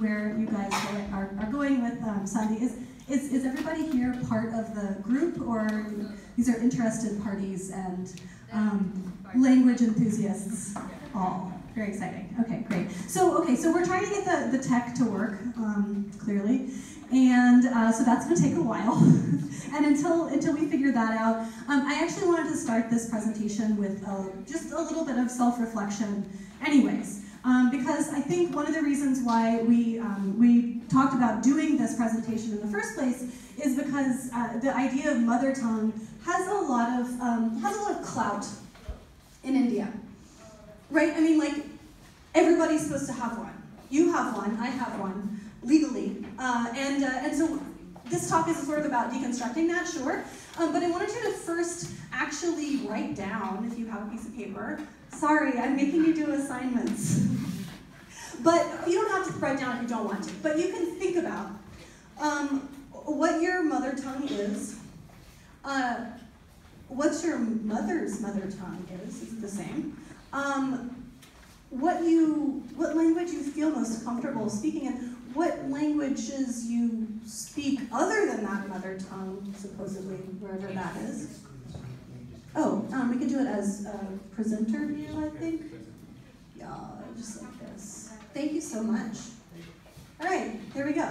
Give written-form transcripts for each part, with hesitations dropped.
where you guys are going with Sandy. Is everybody here part of the group, or these are interested parties and language enthusiasts all? Very exciting. Okay, great. So we're trying to get the tech to work, clearly, and so that's going to take a while. And until we figure that out, I actually wanted to start this presentation with just a little bit of self-reflection, anyways, because I think one of the reasons why we talked about doing this presentation in the first place is because the idea of mother tongue has a lot of clout in India. Right? I mean, like, everybody's supposed to have one. You have one, I have one, legally. And so this talk is sort of about deconstructing that, sure. But I wanted you to first actually write down, if you have a piece of paper. Sorry, I'm making you do assignments. But you don't have to write down if you don't want to. But you can think about what your mother tongue is. What your mother's mother tongue is it the same? What language you feel most comfortable speaking in, what languages you speak other than that mother tongue, supposedly, wherever that is. Oh, we could do it as presenter view, I think. Yeah, just like this. Thank you so much. All right, there we go.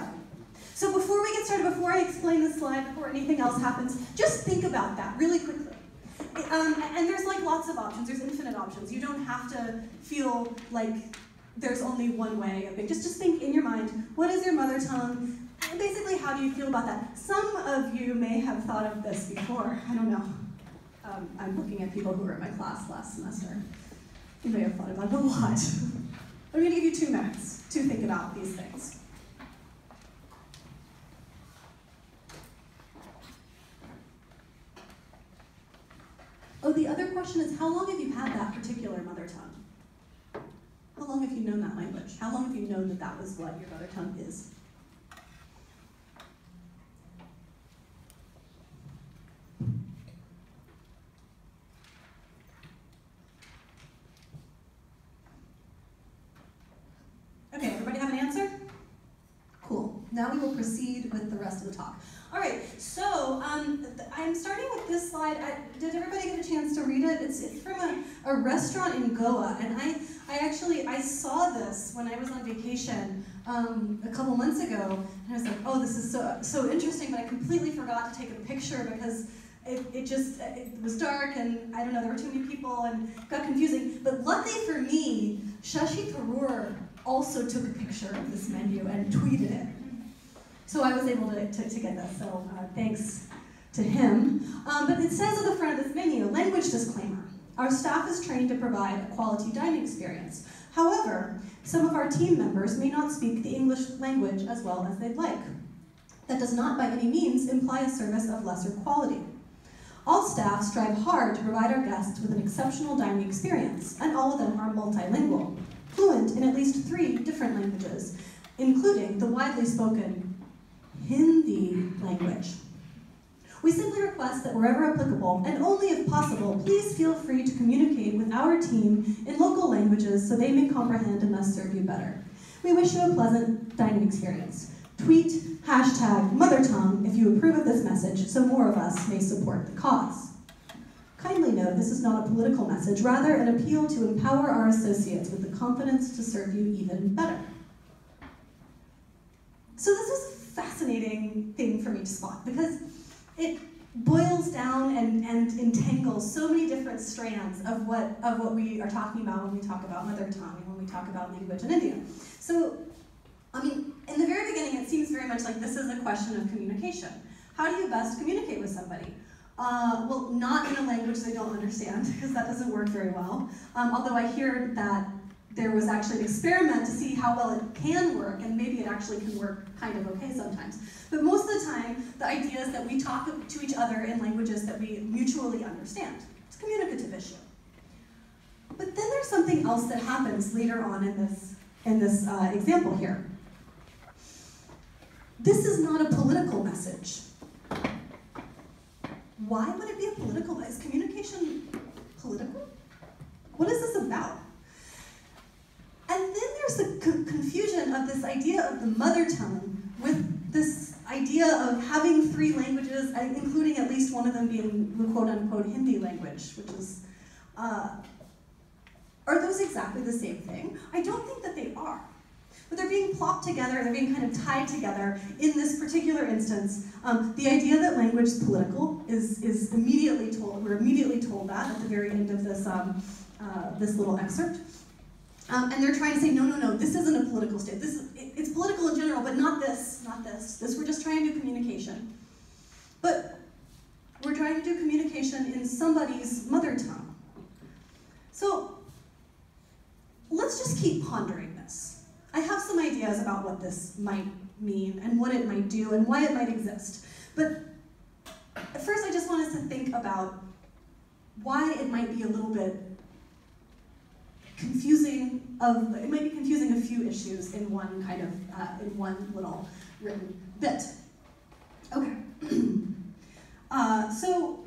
So before we get started, before I explain the slide, before anything else happens, just think about that really quickly. And there's like lots of options, there's infinite options. You don't have to feel like there's only one way of it. Just think in your mind, what is your mother tongue? And basically, how do you feel about that? Some of you may have thought of this before, I don't know. I'm looking at people who were in my class last semester. You may have thought about it a lot. I'm gonna give you 2 minutes to think about these things. Oh, the other question is, how long have you had that particular mother tongue? How long have you known that language? How long have you known that that was what your mother tongue is? Okay, everybody have an answer? Cool. Now we will proceed with the rest of the talk. All right, so I'm starting with this slide. Did everybody get a chance to read it? It's from a restaurant in Goa, and I saw this when I was on vacation a couple months ago, and I was like, oh, this is so interesting, but I completely forgot to take a picture because it was dark, and I don't know, there were too many people, and it got confusing. But luckily for me, Shashi Tharoor also took a picture of this menu and tweeted it. So I was able to get this, so thanks to him. But it says on the front of this menu, language disclaimer. Our staff is trained to provide a quality dining experience. However, some of our team members may not speak the English language as well as they'd like. That does not by any means imply a service of lesser quality. All staff strive hard to provide our guests with an exceptional dining experience, and all of them are multilingual, fluent in at least 3 different languages, including the widely spoken Hindi language. We simply request that wherever applicable, and only if possible, please feel free to communicate with our team in local languages so they may comprehend and thus serve you better. We wish you a pleasant dining experience. Tweet #mothertongue if you approve of this message so more of us may support the cause. Kindly note, this is not a political message, rather an appeal to empower our associates with the confidence to serve you even better. So this was a fascinating thing for me to spot because it boils down and entangles so many different strands of what we are talking about when we talk about mother tongue and when we talk about language in India. So, I mean, in the very beginning, it seems very much like this is a question of communication. How do you best communicate with somebody? Well, not in a language they don't understand, because that doesn't work very well. Although I hear that there was actually an experiment to see how well it can work, and maybe it actually can work kind of okay sometimes. But most of the time, the idea is that we talk to each other in languages that we mutually understand. It's a communicative issue. But then there's something else that happens later on in this example here. This is not a political message. Why would it be a political message? Is communication political? What is this about? And then there's the confusion of this idea of the mother tongue with this idea of having 3 languages, including at least one of them being the quote-unquote Hindi language, which is, are those exactly the same thing? I don't think that they are. But they're being plopped together, they're being kind of tied together in this particular instance. The idea that language is political is immediately told, we're immediately told that at the very end of this, this little excerpt. And they're trying to say, no, no, no, this isn't a political state. It's political in general, but not this, not this. This, we're just trying to do communication. But we're trying to do communication in somebody's mother tongue. So let's just keep pondering this. I have some ideas about what this might mean and what it might do and why it might exist. But at first I just want us to think about why it might be a little bit confusing it might be confusing a few issues in one kind of, in one little written bit. Okay. So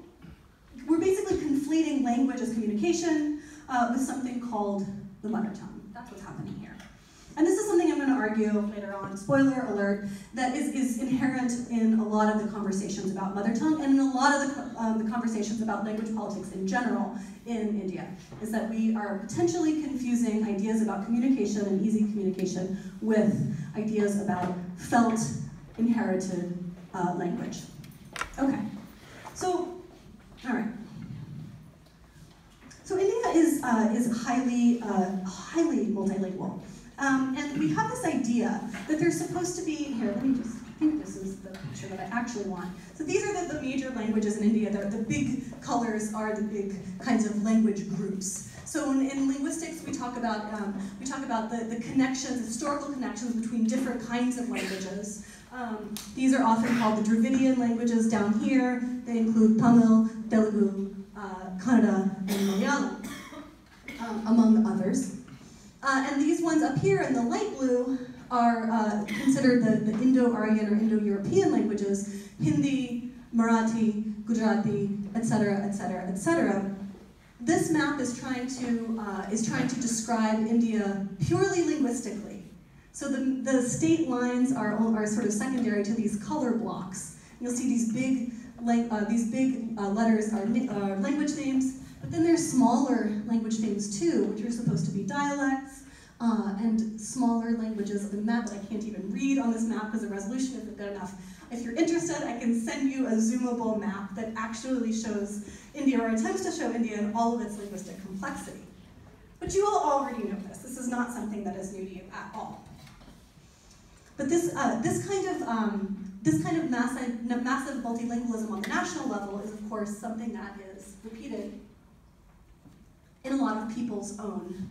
we're basically conflating language as communication with something called the mother tongue. That's what's happening here. And this is something I'm going to argue later on, spoiler alert, that is inherent in a lot of the conversations about mother tongue and in a lot of the conversations about language politics in general in India, is that we are potentially confusing ideas about communication and easy communication with ideas about felt, inherited language. Okay, so, all right. So India is highly multilingual. And we have this idea that there's supposed to be, here, let me just, I think this is the picture that I actually want. So these are the major languages in India. The big colors are the big kinds of language groups. So in linguistics, we talk about the connections, historical connections between different kinds of languages. These are often called the Dravidian languages down here. They include Tamil, Telugu, Kannada, and Malayalam, among others. And these ones up here in the light blue are considered the Indo-Aryan or Indo-European languages: Hindi, Marathi, Gujarati, etc., etc., etc. This map is trying to describe India purely linguistically. So the state lines are sort of secondary to these color blocks. You'll see these big letters are language names. But then there's smaller language names too, which are supposed to be dialects, and smaller languages of the map that I can't even read on this map because the resolution isn't good enough. If you're interested, I can send you a zoomable map that actually shows India, or attempts to show India in all of its linguistic complexity. But you all already know this. This is not something that is new to you at all. But this kind of massive multilingualism on the national level is, of course, something that is repeated in a lot of people's own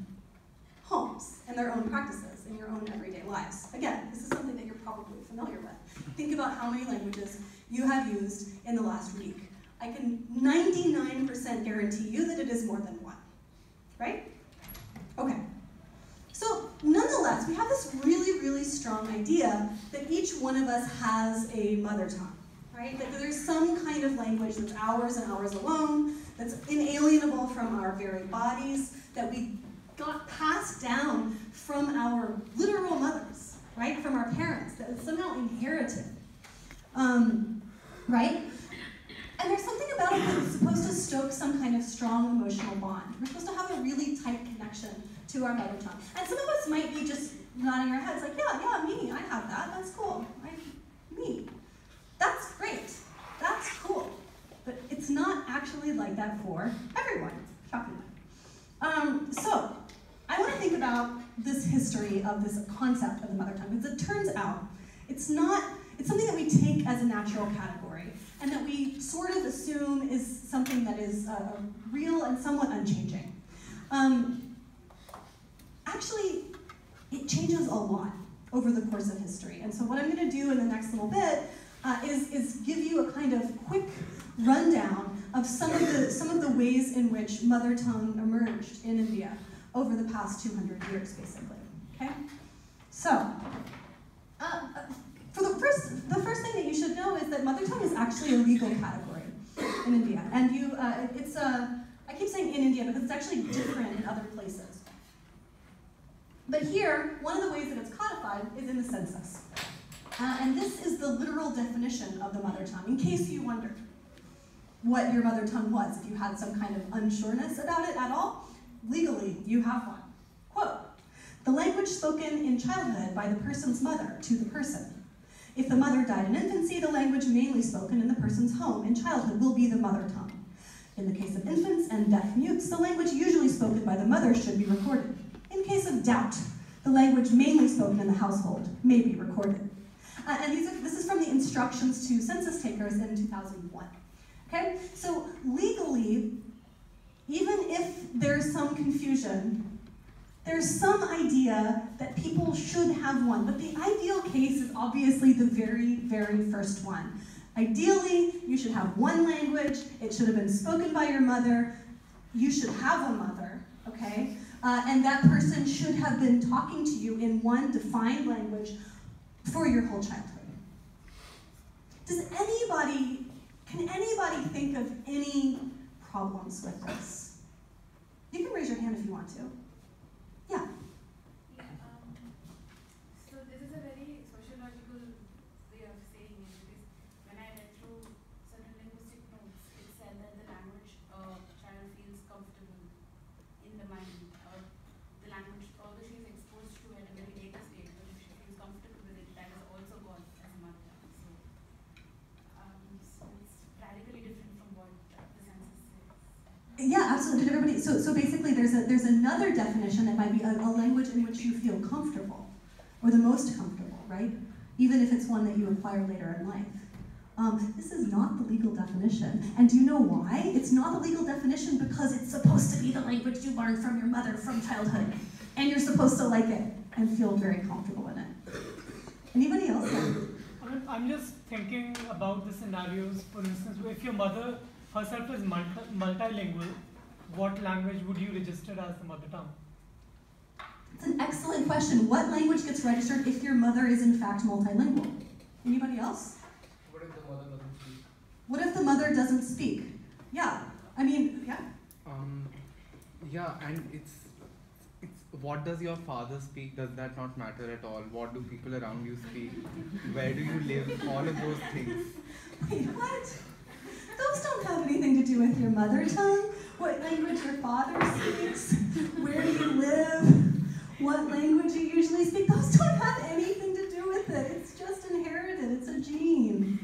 homes and their own practices in your own everyday lives. Again, this is something that you're probably familiar with. Think about how many languages you have used in the last week. I can 99% guarantee you that it is more than one, right? Okay. So nonetheless, we have this really, really strong idea that each one of us has a mother tongue, right? That there's some kind of language that's ours and ours alone, that's inalienable from our very bodies, that we got passed down from our literal mothers, right? From our parents, that is somehow inherited, right? And there's something about it that's supposed to stoke some kind of strong emotional bond. We're supposed to have a really tight connection to our mother tongue. And some of us might be just nodding our heads like, yeah, me, I have that, that's cool, right? Me. That's great, that's cool. But it's not actually like that for everyone, shockingly. So, I want to think about this history of this concept of the mother tongue, because it turns out it's something that we take as a natural category, and that we sort of assume is something that is real and somewhat unchanging. Actually, it changes a lot over the course of history. And so what I'm going to do in the next little bit is give you a kind of quick rundown of some of the ways in which mother tongue emerged in India over the past 200 years, basically. Okay? So, for the first thing that you should know is that mother tongue is actually a legal category in India, and I keep saying in India because it's actually different in other places. But here, one of the ways that it's codified is in the census. And this is the literal definition of the mother tongue, in case you wondered what your mother tongue was, if you had some kind of unsureness about it at all. Legally, you have one. Quote, "The language spoken in childhood by the person's mother to the person. If the mother died in infancy, the language mainly spoken in the person's home in childhood will be the mother tongue. In the case of infants and deaf mutes, the language usually spoken by the mother should be recorded. In case of doubt, the language mainly spoken in the household may be recorded." This is from the instructions to census takers in 2001. Okay, so legally, even if there's some confusion, there's some idea that people should have one, but the ideal case is obviously the very, very first one. Ideally, you should have one language, it should have been spoken by your mother, you should have a mother, okay? And that person should have been talking to you in one defined language for your whole childhood. Can anybody think of any problems with this? You can raise your hand if you want to. Yeah. So this is a very sociological way of saying it, because when I read through certain linguistic notes, it said that the language a child feels comfortable in the mind, or the language, although she is exposed to at a very later stage, but if she feels comfortable with it, that is also gone as a mother tongue. So it's radically different from what the census says. Yeah, absolutely. Did everybody? So basically, there's another definition that might be a language in which you feel comfortable, or the most comfortable, right? Even if it's one that you acquire later in life. This is not the legal definition, and do you know why? It's not the legal definition because it's supposed to be the language you learned from your mother from childhood, and you're supposed to like it and feel very comfortable in it. Anybody else? I'm just thinking about the scenarios. For instance, if your mother herself is multilingual, what language would you register as the mother tongue? It's an excellent question. What language gets registered if your mother is in fact multilingual? Anybody else? What if the mother doesn't speak? What if the mother doesn't speak? Yeah, I mean, yeah. Yeah, and it's what does your father speak? Does that not matter at all? What do people around you speak? Where do you live? All of those things. Wait, what? Those don't have anything to do with your mother tongue. What language your father speaks, where you live, what language you usually speak. Those don't have anything to do with it. It's just inherited. It's a gene.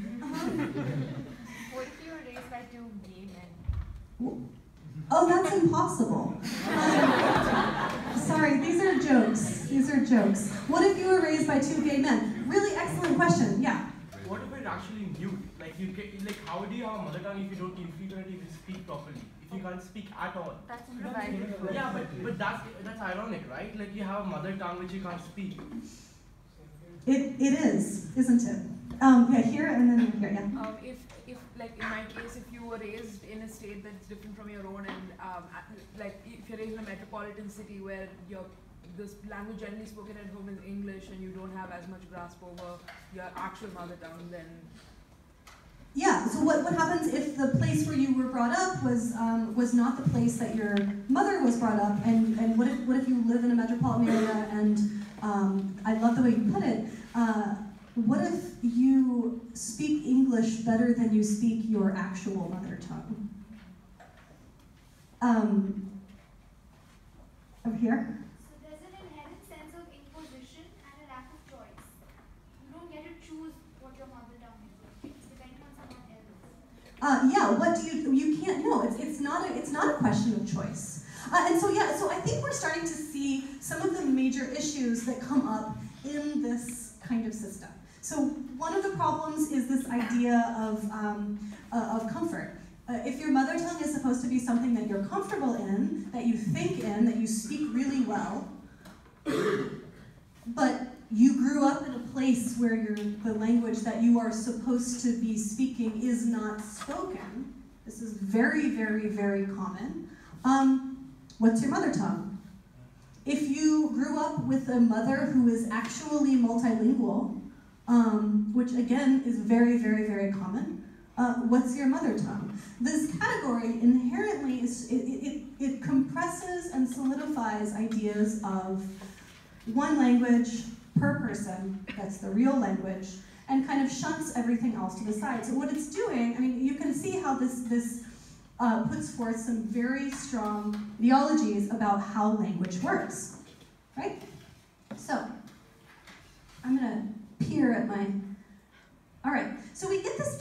What if you were raised by two gay men? Oh, that's impossible. Sorry, these are jokes. These are jokes. What if you were raised by two gay men? Really excellent question. Yeah. What if it's actually mute? Like how do you have a mother tongue if you don't even speak properly? If you can't speak at all? That's improvised. Yeah, but that's ironic, right? Like you have a mother tongue which you can't speak. It is, isn't it? Yeah, here and then here, yeah. If like in my case, if you were raised in a state that's different from your own, and like if you're raised in a metropolitan city where this language generally spoken at home is English, and you don't have as much grasp over your actual mother tongue, then yeah. So what happens if the place where you were brought up was not the place that your mother was brought up, and what if you live in a metropolitan area and I love the way you put it. What if you speak English better than you speak your actual mother tongue? Over here. So there's an inherent sense of imposition and a lack of choice. You don't get to choose what your mother tongue is. It's depending on someone else. Yeah. What do you can't know. It's not a question of choice. So I think we're starting to see some of the major issues that come up in this kind of system. So one of the problems is this idea of comfort. If your mother tongue is supposed to be something that you're comfortable in, that you think in, that you speak really well, but you grew up in a place where the language that you are supposed to be speaking is not spoken, this is very, very, very common, what's your mother tongue? If you grew up with a mother who is actually multilingual, which again is very, very, very common, what's your mother tongue? This category inherently it compresses and solidifies ideas of one language per person, that's the real language, and kind of shunts everything else to the side. So what it's doing, I mean, you can see how this puts forth some very strong ideologies about how language works, right? So, I'm gonna peer at my, all right, so we get this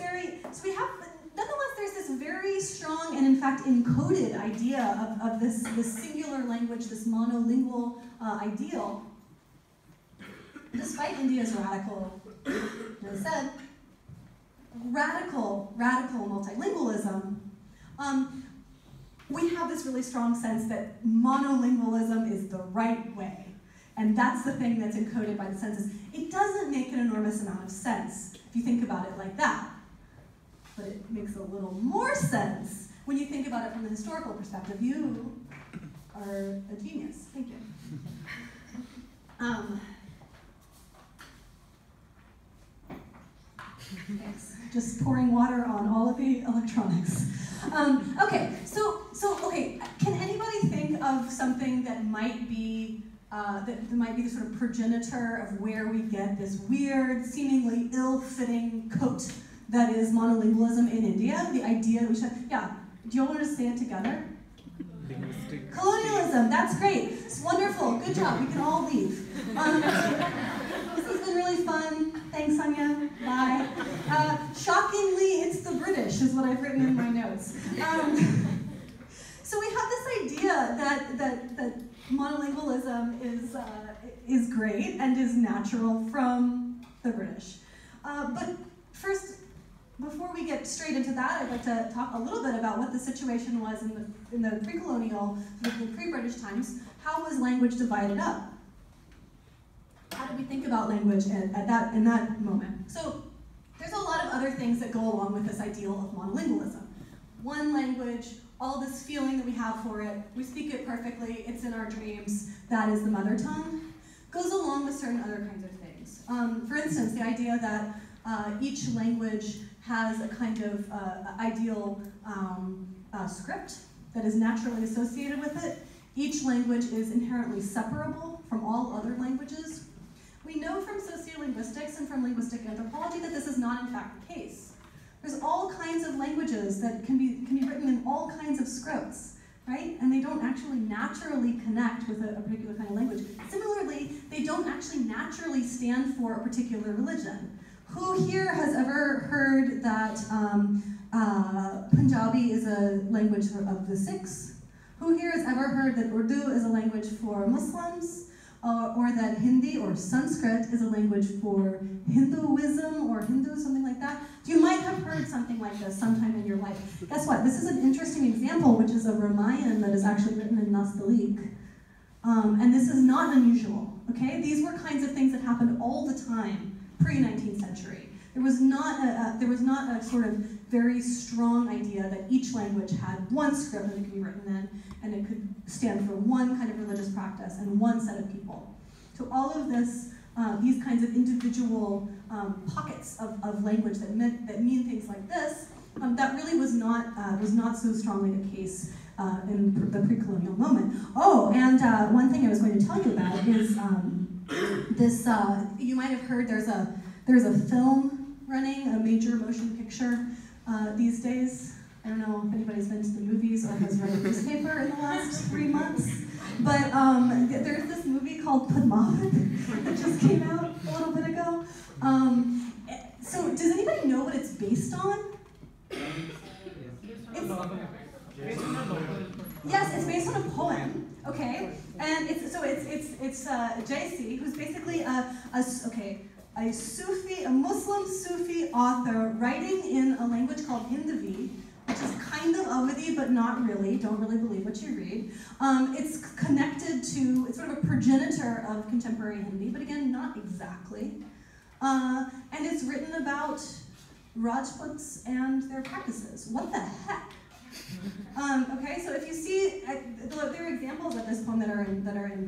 nonetheless there's this very strong and in fact encoded idea of this singular language, this monolingual ideal. Despite India's radical, as I said, radical multilingualism, we have this really strong sense that monolingualism is the right way. And that's the thing that's encoded by the census. It doesn't make an enormous amount of sense if you think about it like that. But it makes a little more sense when you think about it from the historical perspective. You are a genius. Thank you. Thanks. Just pouring water on all of the electronics. Okay, so can anybody think of something that might be that might be the sort of progenitor of where we get this weird, seemingly ill-fitting coat that is monolingualism in India? The idea that we should, yeah. Do you all want to say it together? Linguistic. Colonialism. That's great. It's wonderful. Good job. We can all leave. This has been really fun. Thanks, Anya. Bye. Shockingly, it's the British, is what I've written in my notes. So we have this idea that monolingualism is great and is natural from the British. But first, before we get straight into that, I'd like to talk a little bit about what the situation was in the pre-colonial, the pre-British times. How was language divided up? How did we think about language in that moment? So there's a lot of other things that go along with this ideal of monolingualism. One language, all this feeling that we have for it, we speak it perfectly, it's in our dreams, that is the mother tongue, goes along with certain other kinds of things. For instance, the idea that each language has a kind of ideal script that is naturally associated with it. Each language is inherently separable from all other languages. We know from sociolinguistics and from linguistic anthropology that this is not in fact the case. There's all kinds of languages that can be written in all kinds of scripts, right? And they don't actually naturally connect with a particular kind of language. Similarly, they don't actually naturally stand for a particular religion. Who here has ever heard that Punjabi is a language of the Sikhs? Who here has ever heard that Urdu is a language for Muslims? Or that Hindi or Sanskrit is a language for Hinduism or Hindu, something like that? You might have heard something like this sometime in your life. Guess what? This is an interesting example, which is a Ramayan that is actually written in Nastaliq. And this is not unusual, okay? These were kinds of things that happened all the time pre-19th century. There was not a sort of very strong idea that each language had one script that it could be written in, and it could stand for one kind of religious practice and one set of people. So all of this, these kinds of individual pockets of language that mean things like this, that really was not so strongly the case in the pre-colonial moment. Oh, and one thing I was going to tell you about is this. You might have heard there's a film running, a major motion picture these days. I don't know if anybody's been to the movies or has read a newspaper in the last 3 months, but there's this movie called Padmavat that just came out a little bit ago. So does anybody know what it's based on? Yes, it's based on a poem. Okay, and it's Jaycee, who's basically a Muslim Sufi author writing in a language called Hindavi, which is kind of Awadhi, but not really. Don't really believe what you read. It's connected to, it's sort of a progenitor of contemporary Hindi, but again, not exactly. And it's written about Rajputs and their practices. What the heck? Okay, so if you see, there are examples of this poem that are in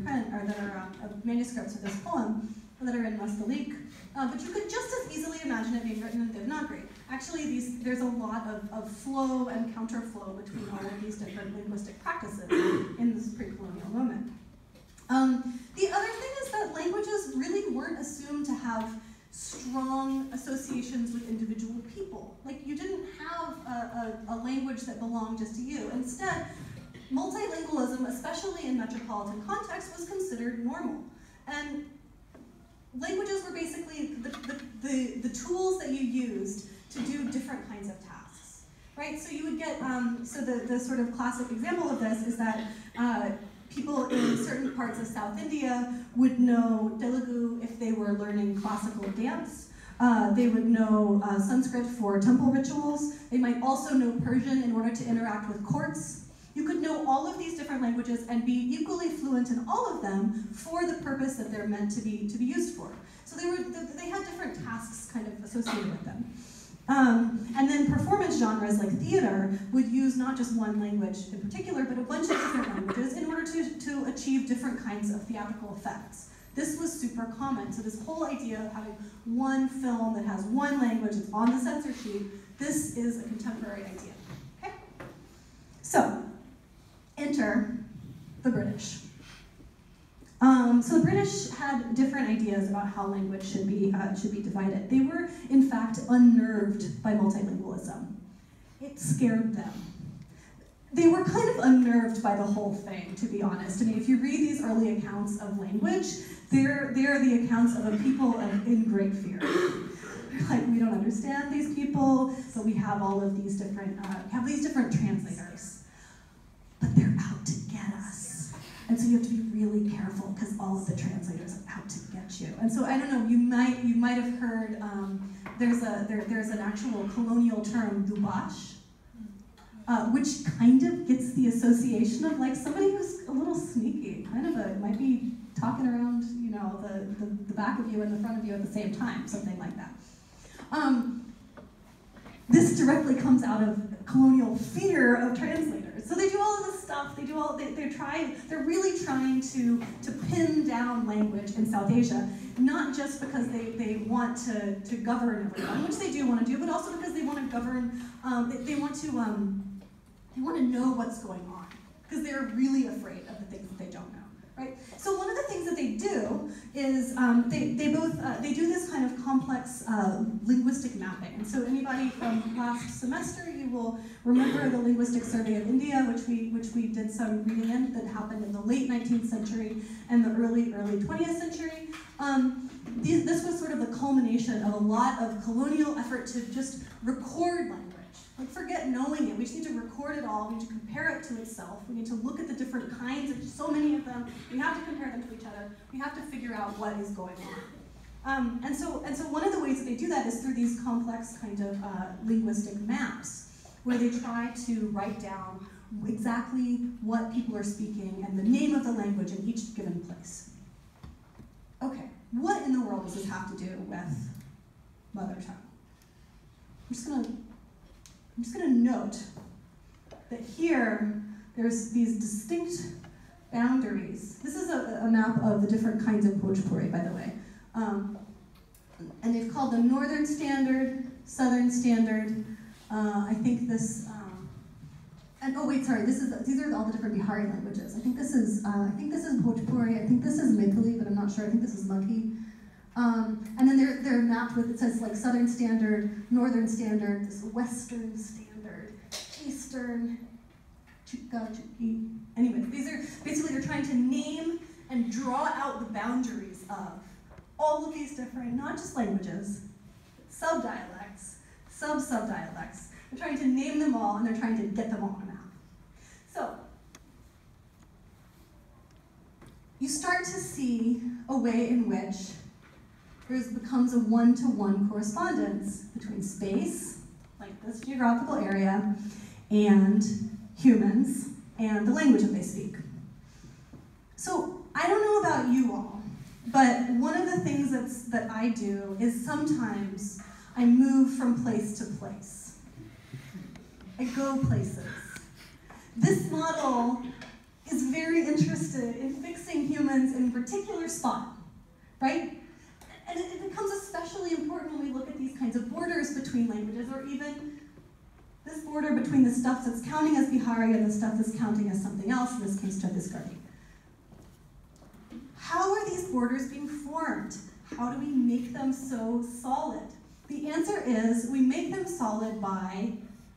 print, or that are manuscripts of this poem that are in Nastaliq, but you could just as easily imagine it being written in Devanagari. Actually, there's a lot of flow and counterflow between all of these different linguistic practices in this pre-colonial moment. The other thing is that languages really weren't assumed to have strong associations with individual people. Like, you didn't have a language that belonged just to you. Instead, multilingualism, especially in metropolitan context, was considered normal. And languages were basically the tools that you used to do different kinds of tasks, right? So you would get, so the sort of classic example of this is that people in certain parts of South India would know Telugu if they were learning classical dance. They would know Sanskrit for temple rituals. They might also know Persian in order to interact with courts. You could know all of these different languages and be equally fluent in all of them for the purpose that they're meant to be used for. So they had different tasks kind of associated with them. And then performance genres like theater would use not just one language in particular, but a bunch of different languages in order to achieve different kinds of theatrical effects. This was super common. So this whole idea of having one film that has one language that's on the censor sheet, this is a contemporary idea. Okay? So, enter the British. So the British had different ideas about how language should be divided. They were, in fact, unnerved by multilingualism. It scared them. They were kind of unnerved by the whole thing, to be honest. I mean, if you read these early accounts of language, they're the accounts of a people in great fear. Like, we don't understand these people, but we have all of these different, translators. But they're out to get us. And so you have to be really careful because all of the translators are out to get you. And so I don't know, you might have heard there's an actual colonial term, dubash, which kind of gets the association of like somebody who's a little sneaky, might be talking around, you know, the back of you and the front of you at the same time, something like that. This directly comes out of colonial fear of translators. So they do all of this stuff. They're really trying to pin down language in South Asia, not just because they want to govern everyone, which they do want to do, but also because they want to govern. They want to know what's going on because they're really afraid of the things that they don't know. Right? So one of the things that they do is they do this kind of complex linguistic mapping. And so anybody from last semester, you will remember the Linguistic Survey of India, which we did some reading in, that happened in the late 19th century and the early 20th century. This was sort of the culmination of a lot of colonial effort to just record language. Like, forget knowing it. We just need to record it all. We need to compare it to itself. We need to look at the different kinds, of so many of them. We have to compare them to each other. We have to figure out what is going on. And so one of the ways that they do that is through these complex kind of linguistic maps, where they try to write down exactly what people are speaking and the name of the language in each given place. Okay, what in the world does this have to do with mother tongue? I'm just going to note that here there's these distinct boundaries. This is a map of the different kinds of Bhojpuri, by the way. And they've called them Northern Standard, Southern Standard. I think this, and oh wait, sorry, these are all the different Bihari languages. I think this is Bhojpuri. I think this is Maithili, but I'm not sure. I think this is Maghi. And then they're mapped with, it says like Southern Standard, Northern Standard, this Western Standard, Eastern, Chukka. Anyway, these are basically, they're trying to name and draw out the boundaries of all of these different, not just languages, sub-dialects, sub-sub-dialects. They're trying to name them all and they're trying to get them all on a map. So, you start to see a way in which there becomes a one-to-one correspondence between space, like this geographical area, and humans, and the language that they speak. So I don't know about you all, but one of the things that I do is sometimes I move from place to place. I go places. This model is very interested in fixing humans in a particular spot, right? And it becomes especially important when we look at these kinds of borders between languages, or even this border between the stuff that's counting as Bihari and the stuff that's counting as something else, in this case Chhattisgarhi. how are these borders being formed? How do we make them so solid? The answer is we make them solid by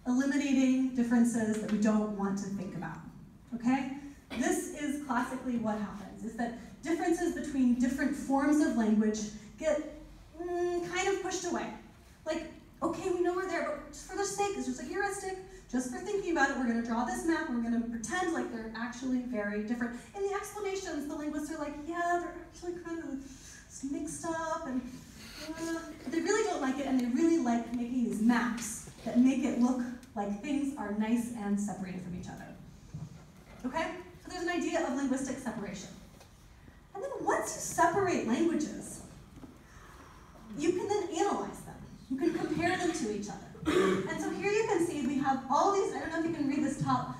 eliminating differences that we don't want to think about, okay? This is classically what happens, is that differences between different forms of language get kind of pushed away. Like, okay, we know we're there, but just for the sake, it's just a heuristic, just for thinking about it, we're gonna draw this map, and we're gonna pretend like they're actually very different. In the explanations, the linguists are like, yeah, they're actually kind of mixed up, and they really don't like it, and they really like making these maps that make it look like things are nice and separated from each other. Okay? So there's an idea of linguistic separation. And then once you separate languages, you can then analyze them. You can compare them to each other. And so here you can see we have all these, I don't know if you can read this top,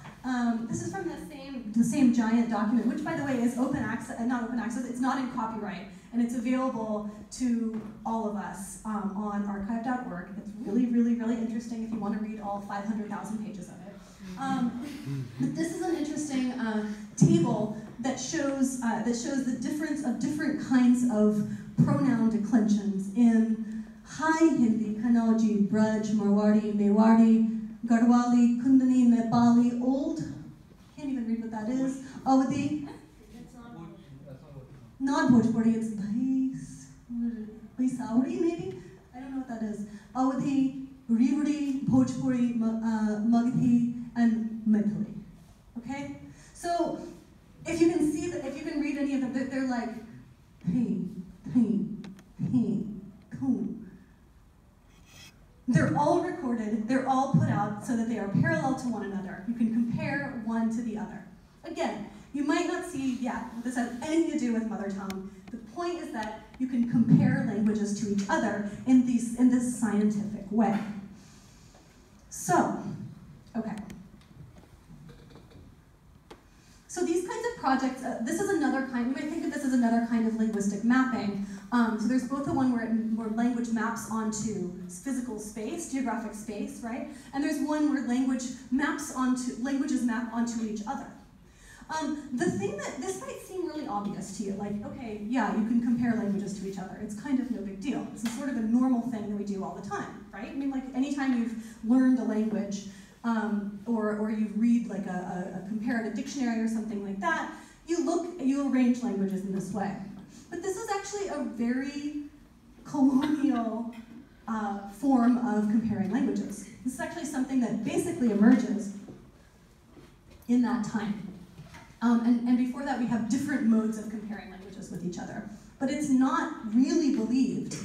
this is from the same giant document, which by the way is open access, not open access, it's not in copyright, and it's available to all of us on archive.org. It's really, really, really interesting if you want to read all 500,000 pages of it. But this is an interesting table that shows the difference of different kinds of pronoun declensions in High Hindi, Kannauji, Braj, Marwari, Mewari, Garhwali, Kundani, Nepali, Old, can't even read what that is, Awadhi, not Bhojpuri, it's Baisauri maybe? I don't know what that is. Awadhi, Rewari, Bhojpuri, Magadhi, and Maithili. Okay? So, if you can see that, if you can read any of them, they're like, they're all recorded, they're all put out so that they are parallel to one another. You can compare one to the other. Again, you might not see yet this has anything to do with mother tongue. The point is that you can compare languages to each other in this scientific way. So, okay. So these kinds of projects, this is another kind, you might think of this as another kind of linguistic mapping. So there's both the one where language maps onto physical space, geographic space, right? And there's one where languages map onto each other. The thing that, this might seem really obvious to you, like, okay, yeah, you can compare languages to each other. It's kind of no big deal. This is sort of a normal thing that we do all the time, right? I mean, like, anytime you've learned a language, or you read like a comparative dictionary or something like that, you arrange languages in this way. But this is actually a very colonial form of comparing languages. This is actually something that basically emerges in that time. And before that, we have different modes of comparing languages with each other. But it's not really believed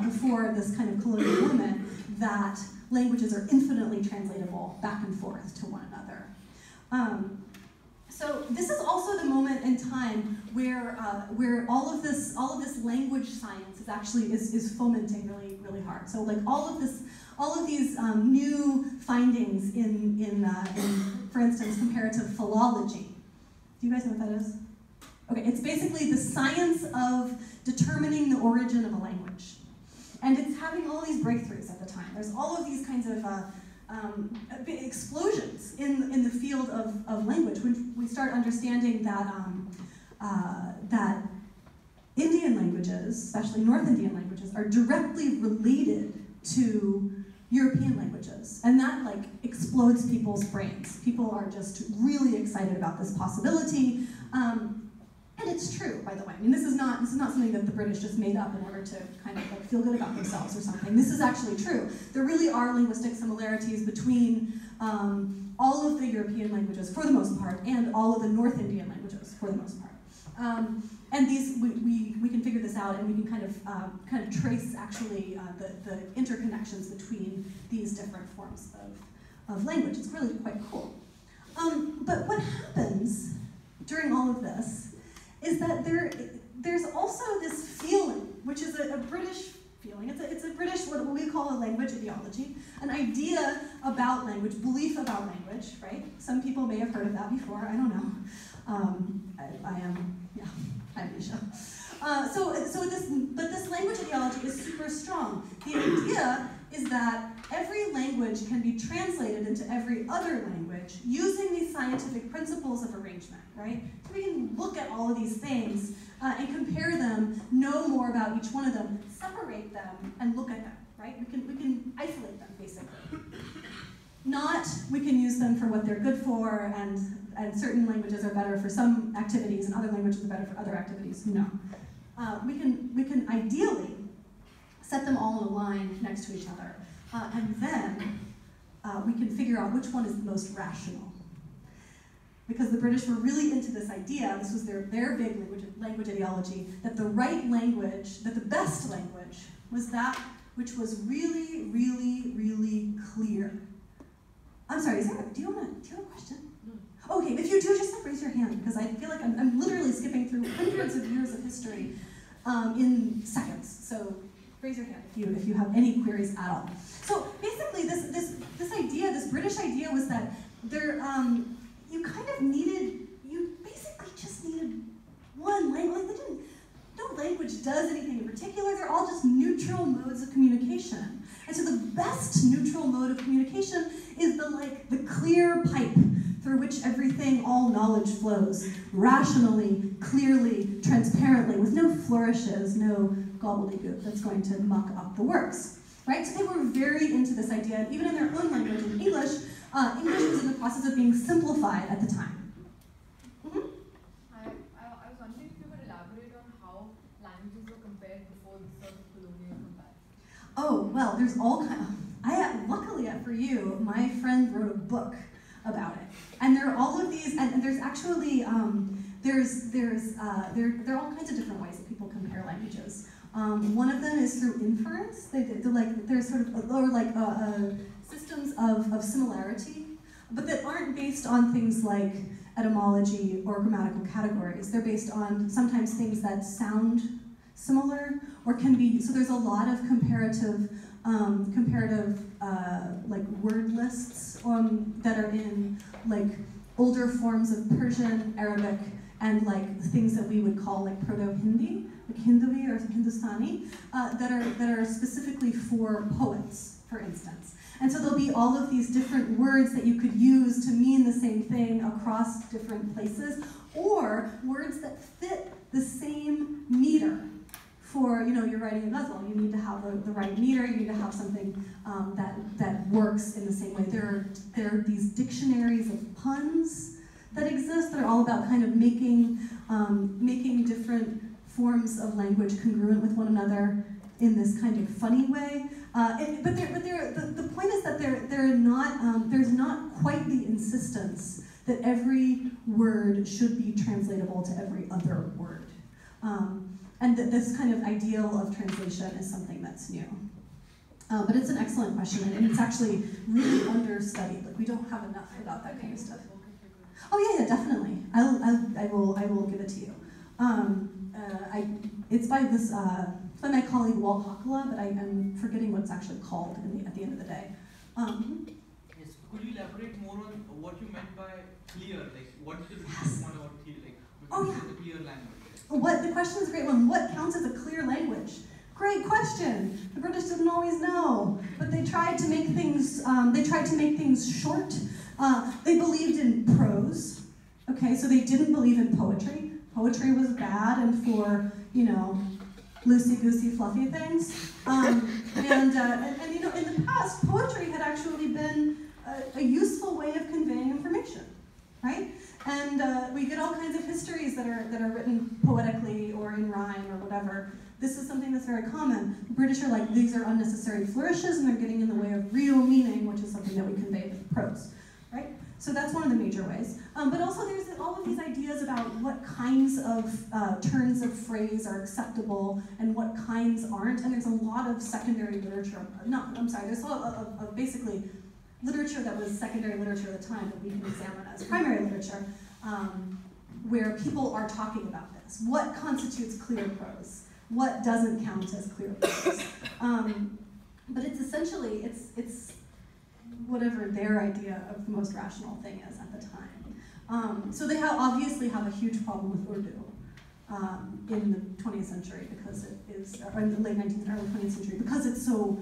before this kind of colonial moment that languages are infinitely translatable back and forth to one another. So this is also the moment in time where all of this language science is actually is fomenting really, really hard. So like all of these new findings in for instance comparative philology. Do you guys know what that is? Okay, it's basically the science of determining the origin of a language. And it's having all these breakthroughs at the time. There's all of these kinds of explosions in the field of language when we start understanding that, that Indian languages, especially North Indian languages, are directly related to European languages. And that like explodes people's brains. People are just really excited about this possibility. And it's true, by the way. I mean, this is not something that the British just made up in order to kind of like feel good about themselves or something. This is actually true. There really are linguistic similarities between all of the European languages, for the most part, and all of the North Indian languages, for the most part. And these, we can figure this out, and we can kind of trace actually the interconnections between these different forms of language. It's really quite cool. But what happens during all of this is that there's also this feeling, which is a British feeling. It's a British, what we call a language ideology, an idea about language, belief about language, right? Some people may have heard of that before, I don't know. I'm Nisha. But this language ideology is super strong. The idea is that every language can be translated into every other language using these scientific principles of arrangement, right? So we can look at all of these things and compare them, know more about each one of them, separate them, and look at them, right? We can isolate them, basically. Not, we can use them for what they're good for, and certain languages are better for some activities, and other languages are better for other activities. No. We can ideally set them all in a line next to each other, and then we can figure out which one is the most rational. Because the British were really into this idea, this was their big language ideology, that the right language, that the best language, was that which was really, really, really clear. I'm sorry, do you have a question? No. Okay, if you do, just raise your hand, because I feel like I'm literally skipping through hundreds of years of history in seconds. So raise your hand if you have any queries at all. So basically, this idea, this British idea, was that there you basically just needed one language. No language does anything in particular. They're all just neutral modes of communication. And so the best neutral mode of communication is the clear pipe through which everything, all knowledge flows, rationally, clearly, transparently, with no flourishes, no gobbledygook that's going to muck up the works. Right? So they were very into this idea, and even in their own language, in English, English was in the process of being simplified at the time. I was wondering if you could elaborate on how languages were compared before the sort of colonial comparison. Oh, well, there's all kind of, luckily for you, my friend wrote a book about it. And there are all of these, and there's actually, there are all kinds of different ways that people compare languages. One of them is through inference. There's sort of, systems of similarity, but that aren't based on things like etymology or grammatical categories. They're based on sometimes things that sound similar or can be, so there's a lot of comparative word lists that are in older forms of Persian, Arabic, and things that we would call Proto-Hindi, Hindui or Hindustani, that are specifically for poets, for instance. And so there'll be all of these different words that you could use to mean the same thing across different places, or words that fit the same meter. For, you're writing a ghazal, you need to have the right meter, you need to have something that works in the same way. There are these dictionaries of puns that exist that are all about kind of making different forms of language congruent with one another in this kind of funny way. But the point is that there's not quite the insistence that every word should be translatable to every other word. And this kind of ideal of translation is something that's new. But it's an excellent question, and it's actually really understudied. We don't have enough about that kind of stuff. Oh yeah, definitely. I will give it to you. It's by by my colleague Walt Hakala, but I'm forgetting what it's actually called at the end of the day. Yes. Could you elaborate more on what you meant by clear? What is the difference about clear? The clear language? The question is a great one. What counts as a clear language? Great question. The British didn't always know, but they tried to make things. Short. They believed in prose. Okay, so they didn't believe in poetry. Poetry was bad and for loosey-goosey, fluffy things. And in the past, poetry had actually been a useful way of conveying information, right? And we get all kinds of histories that are written poetically or in rhyme or whatever. This is something that's very common. The British are these are unnecessary flourishes and they're getting in the way of real meaning, which is something that we convey with prose, right? So that's one of the major ways. But also there's all of these ideas about what kinds of turns of phrase are acceptable and what kinds aren't. And there's a lot of secondary literature. There's a lot of basically literature that was secondary literature at the time that we can examine as primary literature, where people are talking about this. What constitutes clear prose? What doesn't count as clear prose? But it's essentially, it's whatever their idea of the most rational thing is at the time. So they obviously have a huge problem with Urdu in the 20th century because it is, or in the late 19th and early 20th century, because it's so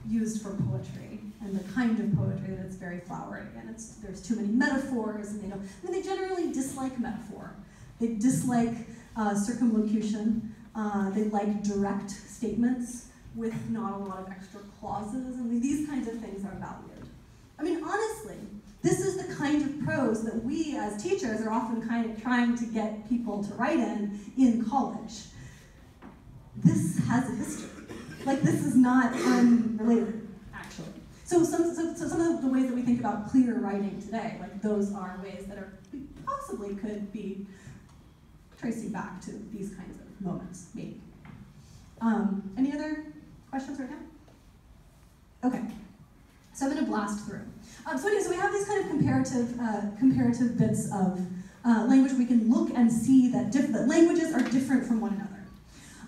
used for poetry and the kind of poetry that it's very flowery and there's too many metaphors and they generally dislike metaphor. They dislike circumlocution. They like direct statements with not a lot of extra clauses. I mean, these kinds of things are valued. I mean, honestly, this is the kind of prose that we as teachers are often kind of trying to get people to write in college. This has a history. Like, this is not unrelated, actually. So some of the ways that we think about clear writing today, like those are ways that are possibly could be tracing back to these kinds of moments, maybe. Any other questions right now? Okay. So I'm going to blast through. So we have these kind of comparative bits of language. We can look and see that languages are different from one another.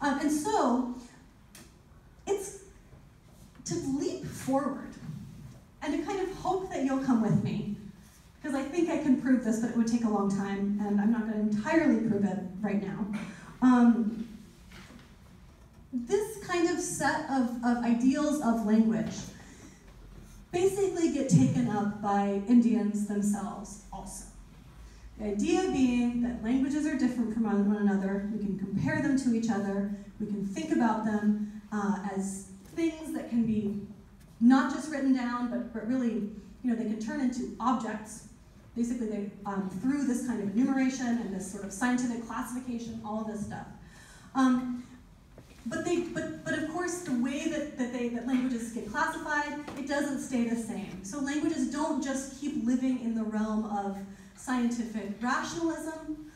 And so it's to leap forward and to kind of hope that you'll come with me, because I think I can prove this, but it would take a long time, and I'm not going to entirely prove it right now. This kind of set of ideals of language basically get taken up by Indians themselves also. The idea being that languages are different from one another, we can compare them to each other, we can think about them as things that can be not just written down, but really, they can turn into objects. Basically, they through this kind of enumeration and this sort of scientific classification, all of this stuff. But of course, the way that languages get classified, it doesn't stay the same. So languages don't just keep living in the realm of scientific rationalism.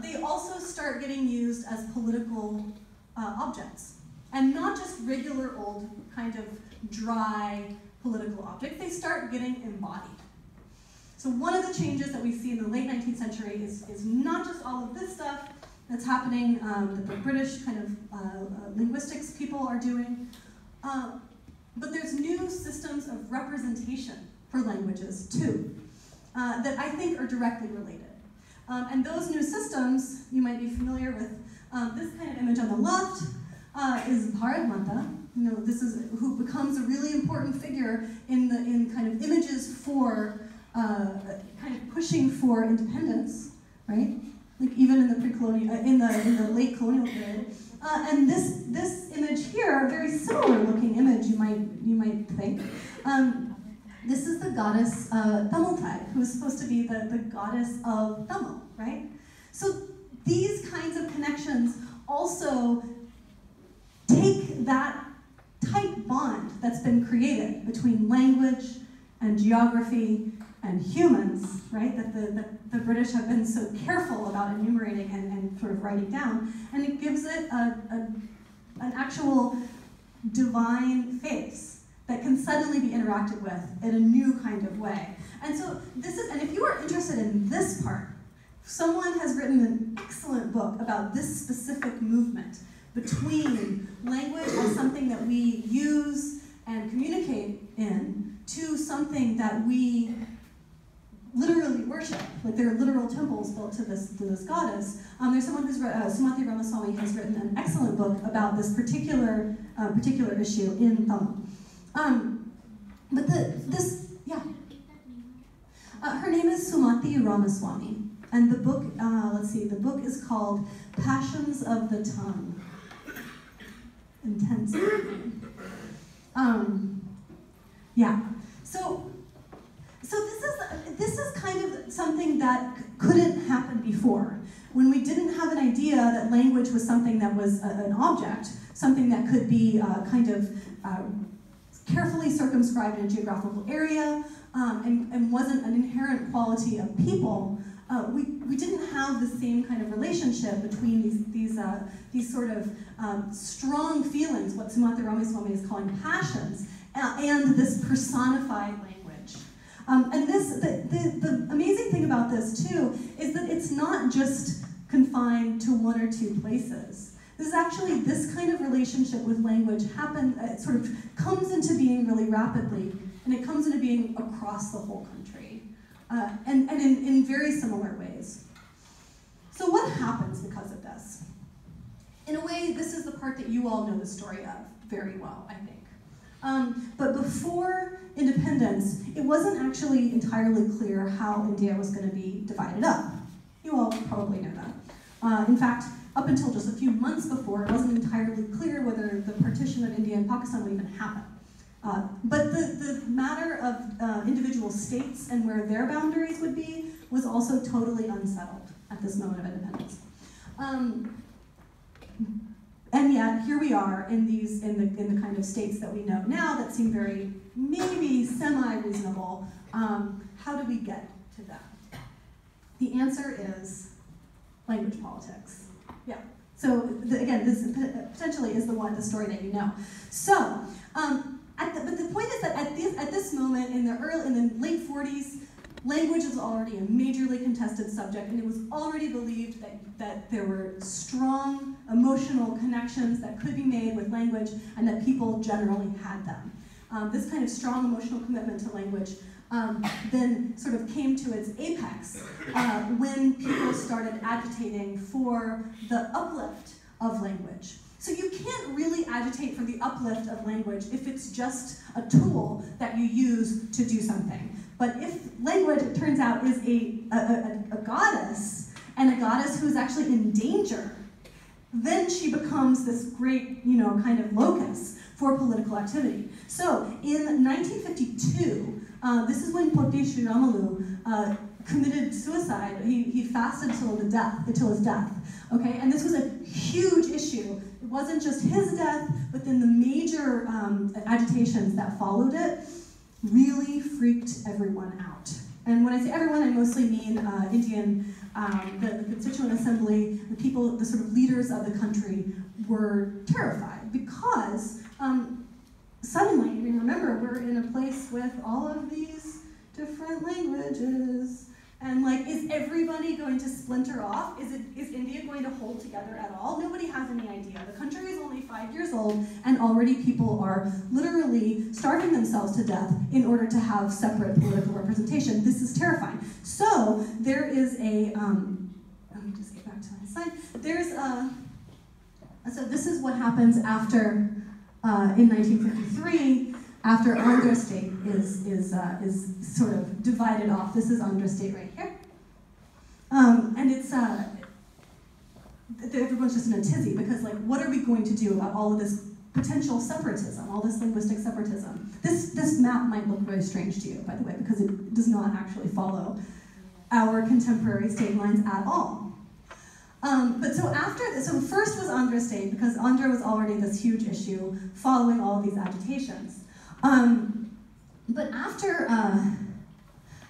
They also start getting used as political objects. And not just regular old kind of dry political objects, they start getting embodied. So one of the changes that we see in the late 19th century is not just all of this stuff that's happening that the British kind of linguistics people are doing, but there's new systems of representation for languages too, that I think are directly related. And those new systems, you might be familiar with this kind of image on the left, is Bharat Mata. This is who becomes a really important figure in kind of images for kind of pushing for independence, right? Like even in the pre-colonial, in the late colonial period. And this image here, a very similar looking image, you might think. This is the goddess Thamultai, who is supposed to be the goddess of Tamil, right? So these kinds of connections also take that tight bond that's been created between language and geography and humans, right, that the British have been so careful about enumerating and sort of writing down, and it gives it an actual divine face that can suddenly be interacted with in a new kind of way. And so and if you are interested in this part, someone has written an excellent book about this specific movement between language as something that we use and communicate in to something that we literally worship. Like there are literal temples built to this goddess. There's someone who's Sumathi Ramaswamy has written an excellent book about this particular issue in Tamil. Her name is Sumathi Ramaswamy, and the book, the book is called Passions of the Tongue. Intense. So this is kind of something that couldn't happen before. When we didn't have an idea that language was something that was an object, something that could be carefully circumscribed in a geographical area, and wasn't an inherent quality of people, we didn't have the same kind of relationship between these sort of strong feelings, what Sumathi Ramaswamy is calling passions, and this personified language. And the amazing thing about this too is that it's not just confined to one or two places. This is actually, this kind of relationship with language sort of comes into being really rapidly, and it comes into being across the whole country, and in very similar ways. So what happens because of this? In a way, this is the part that you all know the story of very well, I think. But before independence, it wasn't actually entirely clear how India was going to be divided up. You all probably know that. In fact, up until just a few months before, it wasn't entirely clear whether the partition of India and Pakistan would even happen. But the matter of individual states and where their boundaries would be was also totally unsettled at this moment of independence. And yet, here we are in the kind of states that we know now that seem very, maybe semi-reasonable. How do we get to that? The answer is language politics. Yeah. So again, this potentially is the story that you know. So, but the point is that at this moment in the late 40s, language was already a majorly contested subject, and it was already believed that there were strong emotional connections that could be made with language, and that people generally had them. This kind of strong emotional commitment to language then sort of came to its apex when people started agitating for the uplift of language. So you can't really agitate for the uplift of language if it's just a tool that you use to do something. But if language, it turns out, is a goddess, and a goddess who's actually in danger, then she becomes this great, kind of locus for political activity. So in 1952, this is when Pote Sri Ramalu committed suicide. He fasted until his death. Okay, and this was a huge issue. It wasn't just his death, but then the major agitations that followed it really freaked everyone out. And when I say everyone, I mostly mean Indian, the Constituent Assembly, the people, the sort of leaders of the country were terrified because suddenly, remember, we're in a place with all of these different languages. And is everybody going to splinter off? Is India going to hold together at all? Nobody has any idea. The country is only 5 years old, and already people are literally starving themselves to death in order to have separate political representation. This is terrifying. So there is a, let me just get back to my slide. So this is what happens after, in 1953, after Andhra State is sort of divided off. This is Andhra State right here. And it's, everyone's just in a tizzy because what are we going to do about all of this potential separatism, all this linguistic separatism? This map might look very strange to you, by the way, because it does not actually follow our contemporary state lines at all. But so first was Andhra State, because Andhra was already this huge issue following all of these agitations. But after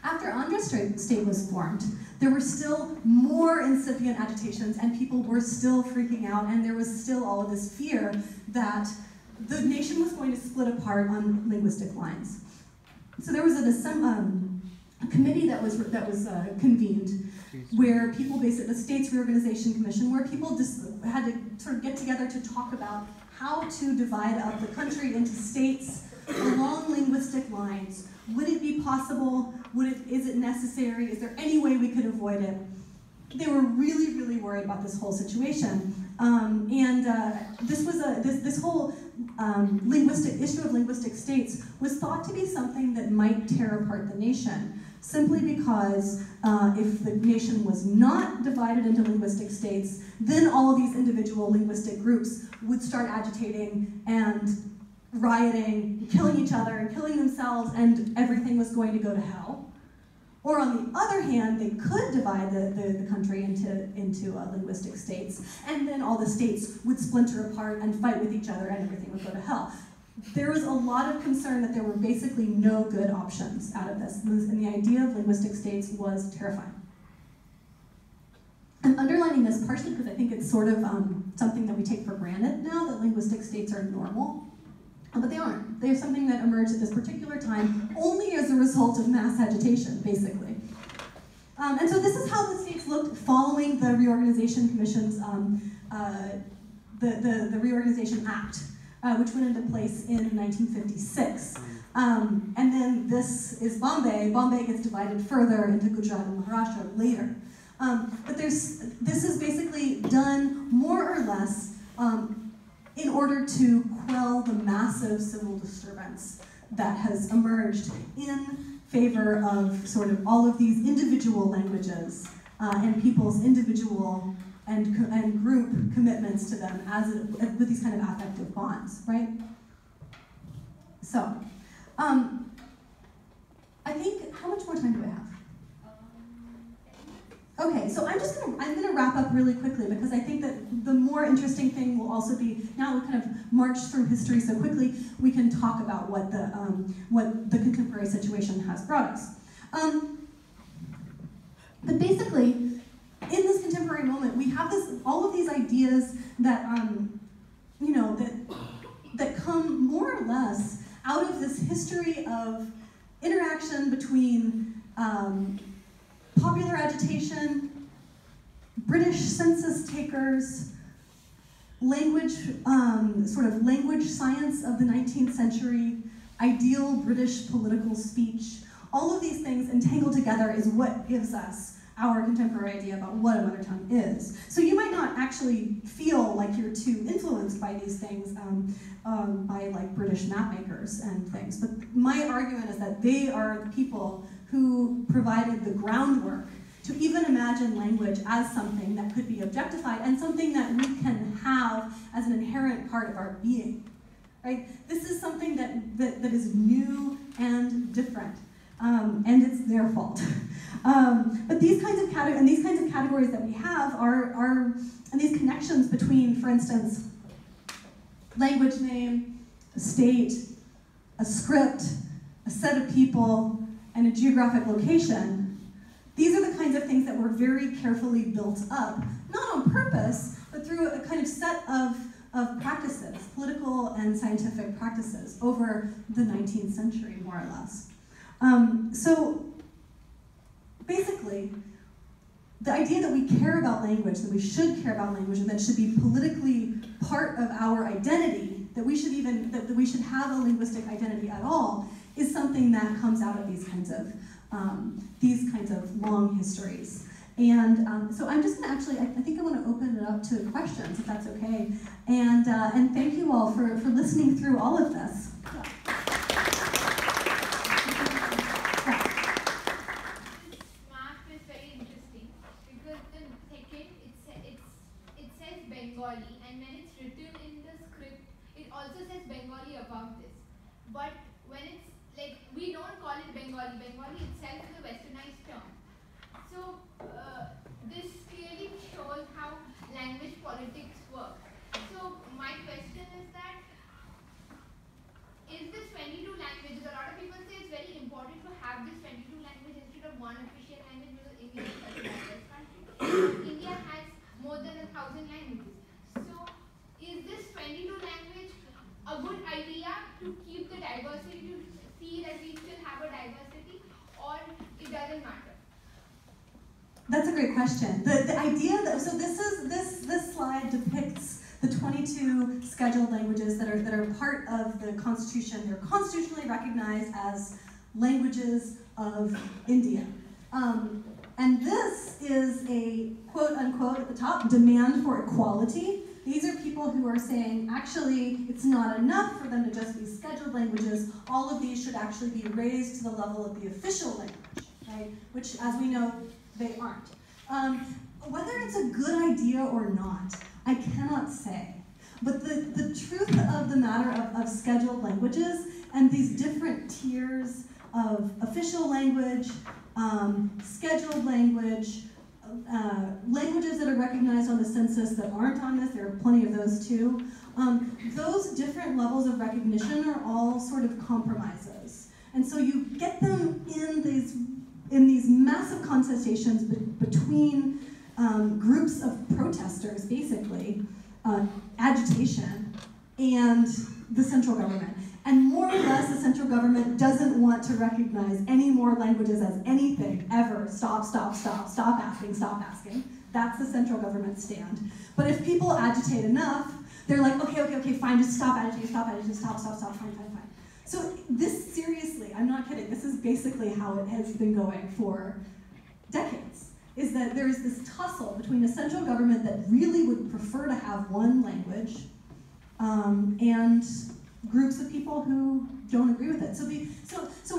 Andhra State was formed, there were still more incipient agitations, and people were still freaking out, and there was still all of this fear that the nation was going to split apart on linguistic lines. So there was a committee that was convened, where people basically, the States Reorganization Commission, where people just had to sort of get together to talk about how to divide up the country into states along linguistic lines. Would it be possible? Is it necessary? Is there any way we could avoid it? They were really, really worried about this whole situation. This whole linguistic issue of linguistic states was thought to be something that might tear apart the nation, simply because if the nation was not divided into linguistic states, then all of these individual linguistic groups would start agitating and rioting, killing each other, and killing themselves, and everything was going to go to hell. Or on the other hand, they could divide the country into linguistic states, and then all the states would splinter apart and fight with each other, and everything would go to hell. There was a lot of concern that there were basically no good options out of this, and the idea of linguistic states was terrifying. I'm underlining this partially because I think it's sort of something that we take for granted now, that linguistic states are normal. But they aren't. They're something that emerged at this particular time only as a result of mass agitation, basically. And so this is how the states looked following the Reorganization Commission's, the Reorganization Act, which went into place in 1956. And then this is Bombay. Bombay gets divided further into Gujarat and Maharashtra later. But this is basically done more or less in order to quell the massive civil disturbance that has emerged in favor of sort of all of these individual languages and people's individual and group commitments to them with these kind of affective bonds, right? So, I think, how much more time do I have? Okay, so I'm gonna wrap up really quickly because I think that the more interesting thing will also be, now we'll kind of march through history so quickly, we can talk about what the contemporary situation has brought us. But basically, in this contemporary moment, we have all of these ideas that, that come more or less out of this history of interaction between popular agitation, British census takers, language science of the 19th century, ideal British political speech. All of these things entangled together is what gives us our contemporary idea about what a mother tongue is. So you might not actually feel like you're too influenced by these things, by like British mapmakers and things, but my argument is that they are the people who provided the groundwork to even imagine language as something that could be objectified and something that we can have as an inherent part of our being, right? This is something that is new and different, and it's their fault. But these kinds of categories that we have are and these connections between, for instance, language name, a state, a script, a set of people, and a geographic location. These are the kinds of things that were very carefully built up, not on purpose, but through a kind of set of practices, political and scientific practices over the 19th century, more or less. So basically, the idea that we care about language, that we should care about language, and that should be politically part of our identity, that we should have a linguistic identity at all, is something that comes out of these kinds of long histories. And so I'm just gonna actually, I think I wanna open it up to questions, if that's okay. And thank you all for listening through all of this. Yeah. This map is very interesting because the second, it says Bengali, and when it's written in the script, it also says Bengali above this. But when it's like, we don't call it Bengali. Bengali itself is a westernized term. So this clearly shows how language politics work. So my question is that, is this 22 languages, a lot of people say it's very important to have this 22 languages instead of one official language because India is such a diverse country. India has more than 1,000 languages. So is this 22 language a good idea to keep the diversity, to see that we still have a diversity, or it doesn't matter? That's a great question. The idea that, so this slide depicts the 22 scheduled languages that are part of the Constitution. They're constitutionally recognized as languages of India. And this is a quote unquote at the top, demand for equality. These are people who are saying, actually, it's not enough for them to just be scheduled languages. All of these should actually be raised to the level of the official language, right? Which, as we know, they aren't. Whether it's a good idea or not, I cannot say. But the truth of the matter of scheduled languages and these different tiers of official language, scheduled language, languages that are recognized on the census that aren't on this, there are plenty of those too. Those different levels of recognition are all sort of compromises. And so you get them in these massive contestations between groups of protesters, basically, agitation, and the central government. And more or less, the central government doesn't want to recognize any more languages as anything, ever. Stop asking. That's the central government stand. But if people agitate enough, they're like, okay, fine, just stop agitating, stop, fine. So this, seriously, I'm not kidding, this is basically how it has been going for decades, is that there is this tussle between a central government that really would prefer to have one language, and groups of people who don't agree with it. So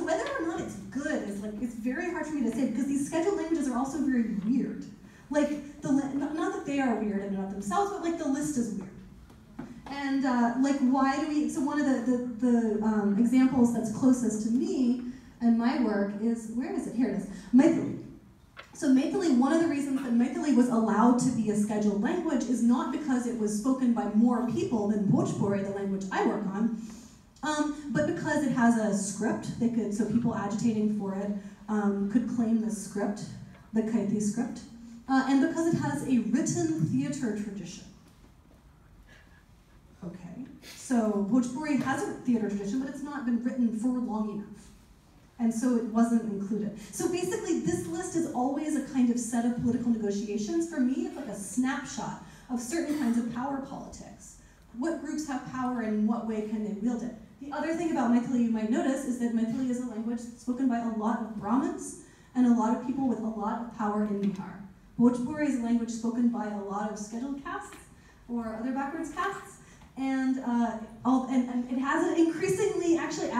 whether or not it's good is like, it's very hard for me to say because these scheduled languages are also very weird. Like, not that they are weird in and of themselves, but like the list is weird. And like why do we, so one of the examples that's closest to me and my work is, where is it? Here it is, Maithili. So Maithili, one of the reasons that Maithili was allowed to be a scheduled language is not because it was spoken by more people than Bhojpuri, the language I work on, but because it has a script. So people agitating for it could claim this script, the Katy script, and because it has a written theater tradition. Okay, so Bhojpuri has a theater tradition, but it's not been written for long enough. And so it wasn't included. So basically, this list is always a kind of set of political negotiations. For me, it's like a snapshot of certain kinds of power politics. What groups have power and in what way can they wield it? The other thing about Maithili you might notice is that Maithili is a language spoken by a lot of Brahmins and a lot of people with a lot of power in Bihar. Bhojpuri is a language spoken by a lot of scheduled castes or other backwards castes. And it has an increasingly, actually,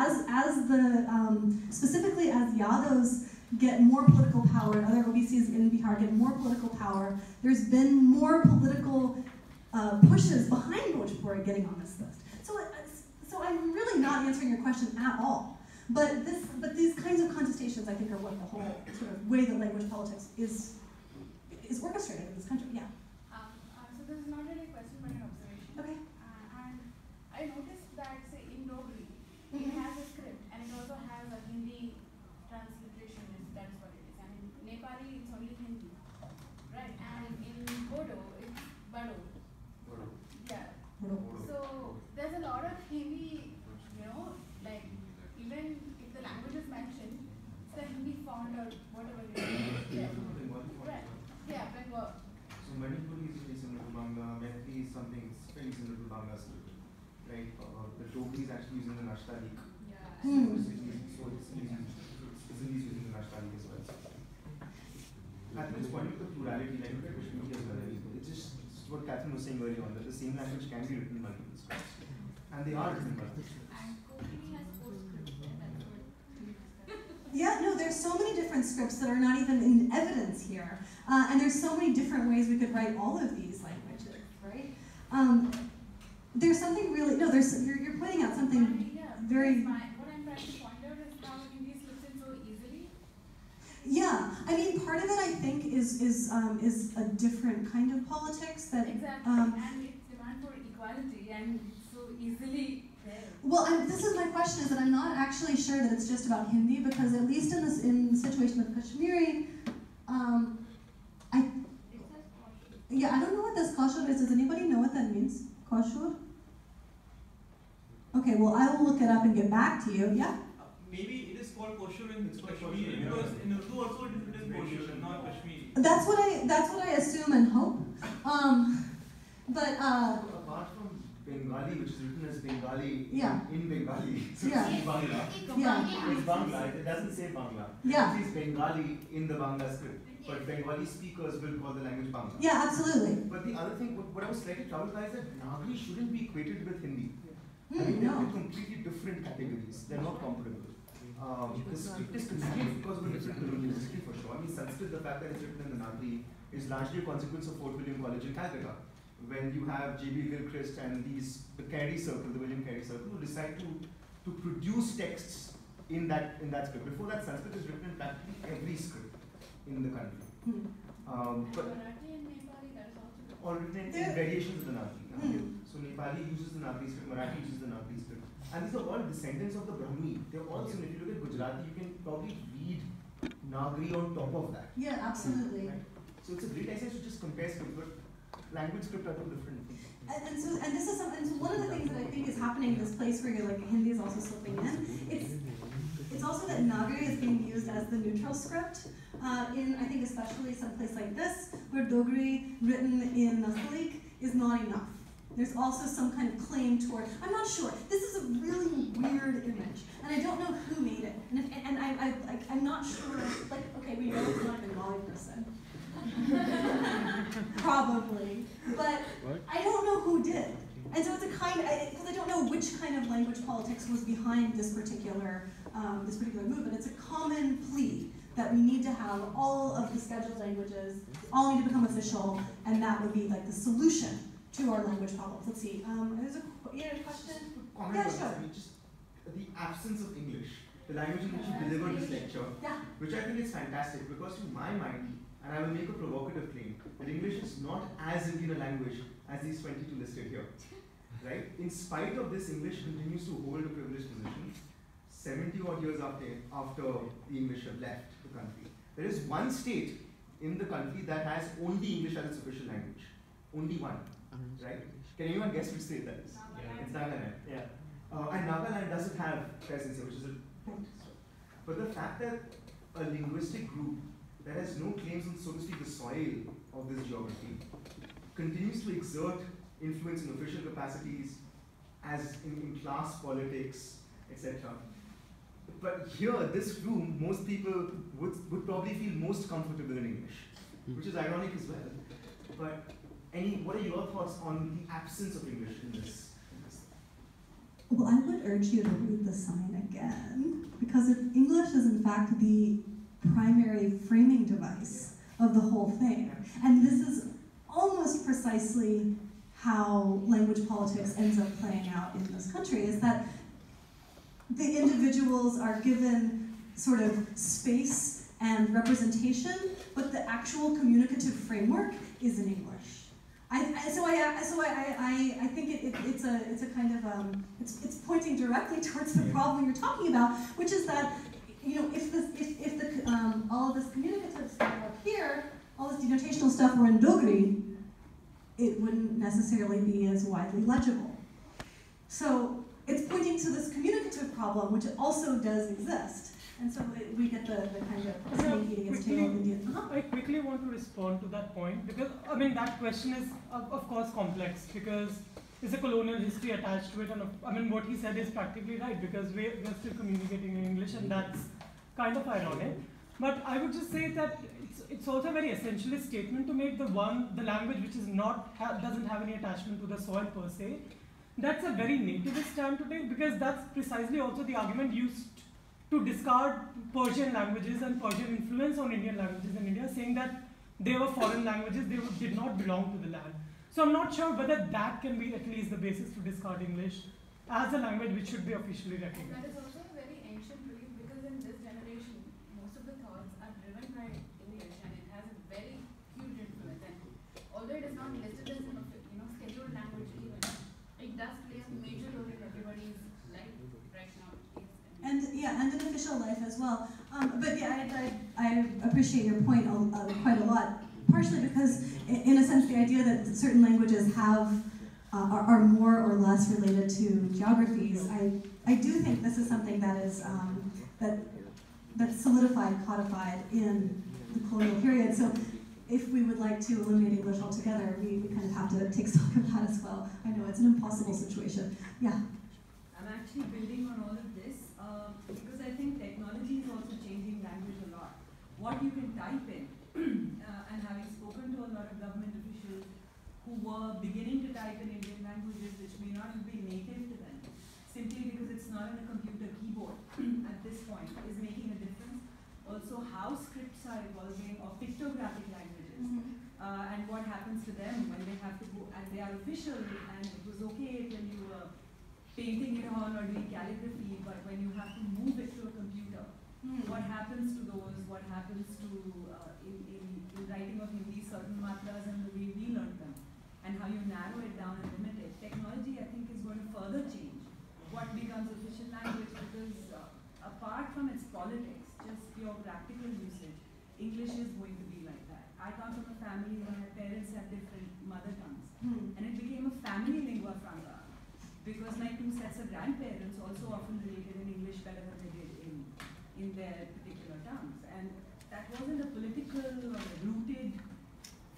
specifically as Yadavs get more political power and other OBCs in Bihar get more political power, there's been more political pushes behind Bhojpuri getting on this list. So I'm really not answering your question at all. But these kinds of contestations, I think, are what the whole sort of way that language politics is orchestrated in this country. Yeah. So this is not really a question, but an observation. Okay. I noticed that, say, in Dogri, it has a script, and it also has a Hindi transliteration, if that is what it is. And in Nepali, it's only Hindi, right? And in Bodo, it's Bado. Yeah. So there's a lot of Hindi, like even if the language is mentioned, it's the Hindi font or whatever it is. Yeah. Right. Yeah, Bengal. So Manipuri is very similar to Bangla, Mehti is something very similar to Bangla script. Right, the Dogri is actually using the Nashtalik. Yeah. So it's using the Nashtalik as well. I think it's pointing to the plurality, like look at Kashmiri as well. It's just what Catherine was saying earlier on, that the same language can be written in multiple scripts. And they are written in multiple scripts. And Kokini has 4 scripts, that's what. Yeah, no, there's so many different scripts that are not even in evidence here. And there's so many different ways we could write all of these languages, right? There's something really, no, you're pointing out something very... What I'm trying to point out is how Hindi slips in so easily. Yeah, I mean, part of it, I think, is a different kind of politics that... Exactly, and it's demand for equality, and so easily there. Well, this is my question, is that I'm not actually sure that it's just about Hindi, because at least in the situation of Kashmiri, I don't know what this Kashur is. Does anybody know what that means? Kashur? Okay, well, I will look it up and get back to you. Yeah? Maybe it is called Koshur in Kashmiri, because in Urdu also it is Koshur, not Kashmiri. That's what I assume and hope. Apart from Bengali, which is written as Bengali in Bengali, so it's Bangla. It's Bangla. It doesn't say Bangla. Yeah. It says Bengali in the Bangla script. But Bengali speakers will call the language Bangla. Yeah, absolutely. But the other thing, what I was slightly troubled by is that Nagari shouldn't be equated with Hindi. I mean, No. they're completely different categories. They're not comparable. This script is constrained because of a different colonial history for sure. I mean, Sanskrit, the fact that it's written in the Nagari is largely a consequence of Fort William College in Calcutta. When you have J.B. Gilchrist and the Carey Circle, the William Carey Circle, who decide to produce texts in that script. Before that, Sanskrit is written in practically every script in the country. But Marathi and Nepali, that is also all written in variations of the Nagari. So Nepali uses the Nagari script, Marathi uses the Nagari script. And these are all descendants of the Brahmi. They're all similar. If you look at Gujarati, you can probably read Nagari on top of that. Yeah, absolutely. Right? So it's a great exercise to just compare script, but language script are two different things. And this is something. So one of the things that I think is happening in this place where you're like Hindi is also slipping in. It's also that Nagari is being used as the neutral script in, I think, especially some place like this, where Dogri written in Nasalik is not enough. There's also some kind of claim toward, I'm not sure. This is a really weird image, and I don't know who made it. And I'm not sure, like, okay, we know it's not a Bengali person. Probably. But I don't know who did. And so it's a kind, because I don't know which kind of language politics was behind this particular movement. It's a common plea that we need to have all of the scheduled languages, all need to become official, and that would be like the solution to our language problems. Let's see, there's a question? Comment Yeah, on this. sure. I mean, just the absence of English, the language in which you deliver this lecture, Yeah. which I think is fantastic, because to my mind, and I will make a provocative claim, that English is not as Indian a language as these 22 listed here. Right? In spite of this, English continues to hold a privileged position 70 odd years after the English have left the country. There is one state in the country that has only English as its official language. Only one. Right? Can anyone guess which state that is? Nagaland. It's Nagaland. Yeah. And Nagaland doesn't have presence here, which is a point. But the fact that a linguistic group that has no claims on, so to speak, the soil of this geography continues to exert influence in official capacities, as in class politics, etc. But here, this room, most people would probably feel most comfortable in English, which is ironic as well. But what are your thoughts on the absence of English in this? Well, I would urge you to read the sign again, because English is in fact the primary framing device of the whole thing. And this is almost precisely how language politics ends up playing out in this country, is that the individuals are given sort of space and representation, but the actual communicative framework is in English. I think it's a kind of it's pointing directly towards the problem you're talking about, which is that, you know, if all of this communicative stuff up here, all this denotational stuff were in Dogri, it wouldn't necessarily be as widely legible. So it's pointing to this communicative problem, which also does exist. And so we get the kind of snake eating its tail of Indian. I quickly want to respond to that point, because I mean that question is of course complex, because there's a colonial history attached to it, and I mean what he said is practically right, because we're still communicating in English, and that's kind of ironic. But I would just say that it's also a very essentialist statement to make, the language which is doesn't have any attachment to the soil per se. That's a very nativist stand to take, because that's precisely also the argument used to discard Persian languages and Persian influence on Indian languages in India, saying that they were foreign languages, they did not belong to the land. So I'm not sure whether that can be at least the basis to discard English as a language which should be officially recognized. That is also a very ancient belief, because in this generation, most of the thoughts are driven by English, and it has a very huge influence. And although it is not listed as an scheduled language even, it does play a major role in everybody's life right now. And in official life as well. But yeah, I appreciate your point quite a lot. Partially because, in a sense, the idea that certain languages are more or less related to geographies. I do think this is something that is that's solidified, codified in the colonial period. So if we would like to eliminate English altogether, we kind of have to take stock of that as well. I know it's an impossible situation. Yeah. I'm actually building on all of this because I think technology is also changing language a lot. What you can type in, and having spoken to a lot of government officials who were beginning to type in Indian languages which may not have been native to them, simply because it's not on a computer keyboard at this point, is making a difference. Also, how scripts are evolving, or pictographic languages, and what happens to them when they have to go, and they are official, and it was okay when you were painting it on or doing calligraphy, but when you have to move it to a computer, what happens to those, what happens to, in writing of Hindi, certain matras and the way we learned them, and how you narrow it down and limit it. Technology, I think, is going to further change what becomes official language, because apart from its politics, just pure practical usage, English is going to be like that. I come from a family where my parents have different mother tongues, and it became a family lingua franca, because my two sets of grandparents also often related in English better than they did in their particular tongues. And that wasn't a political or a rooted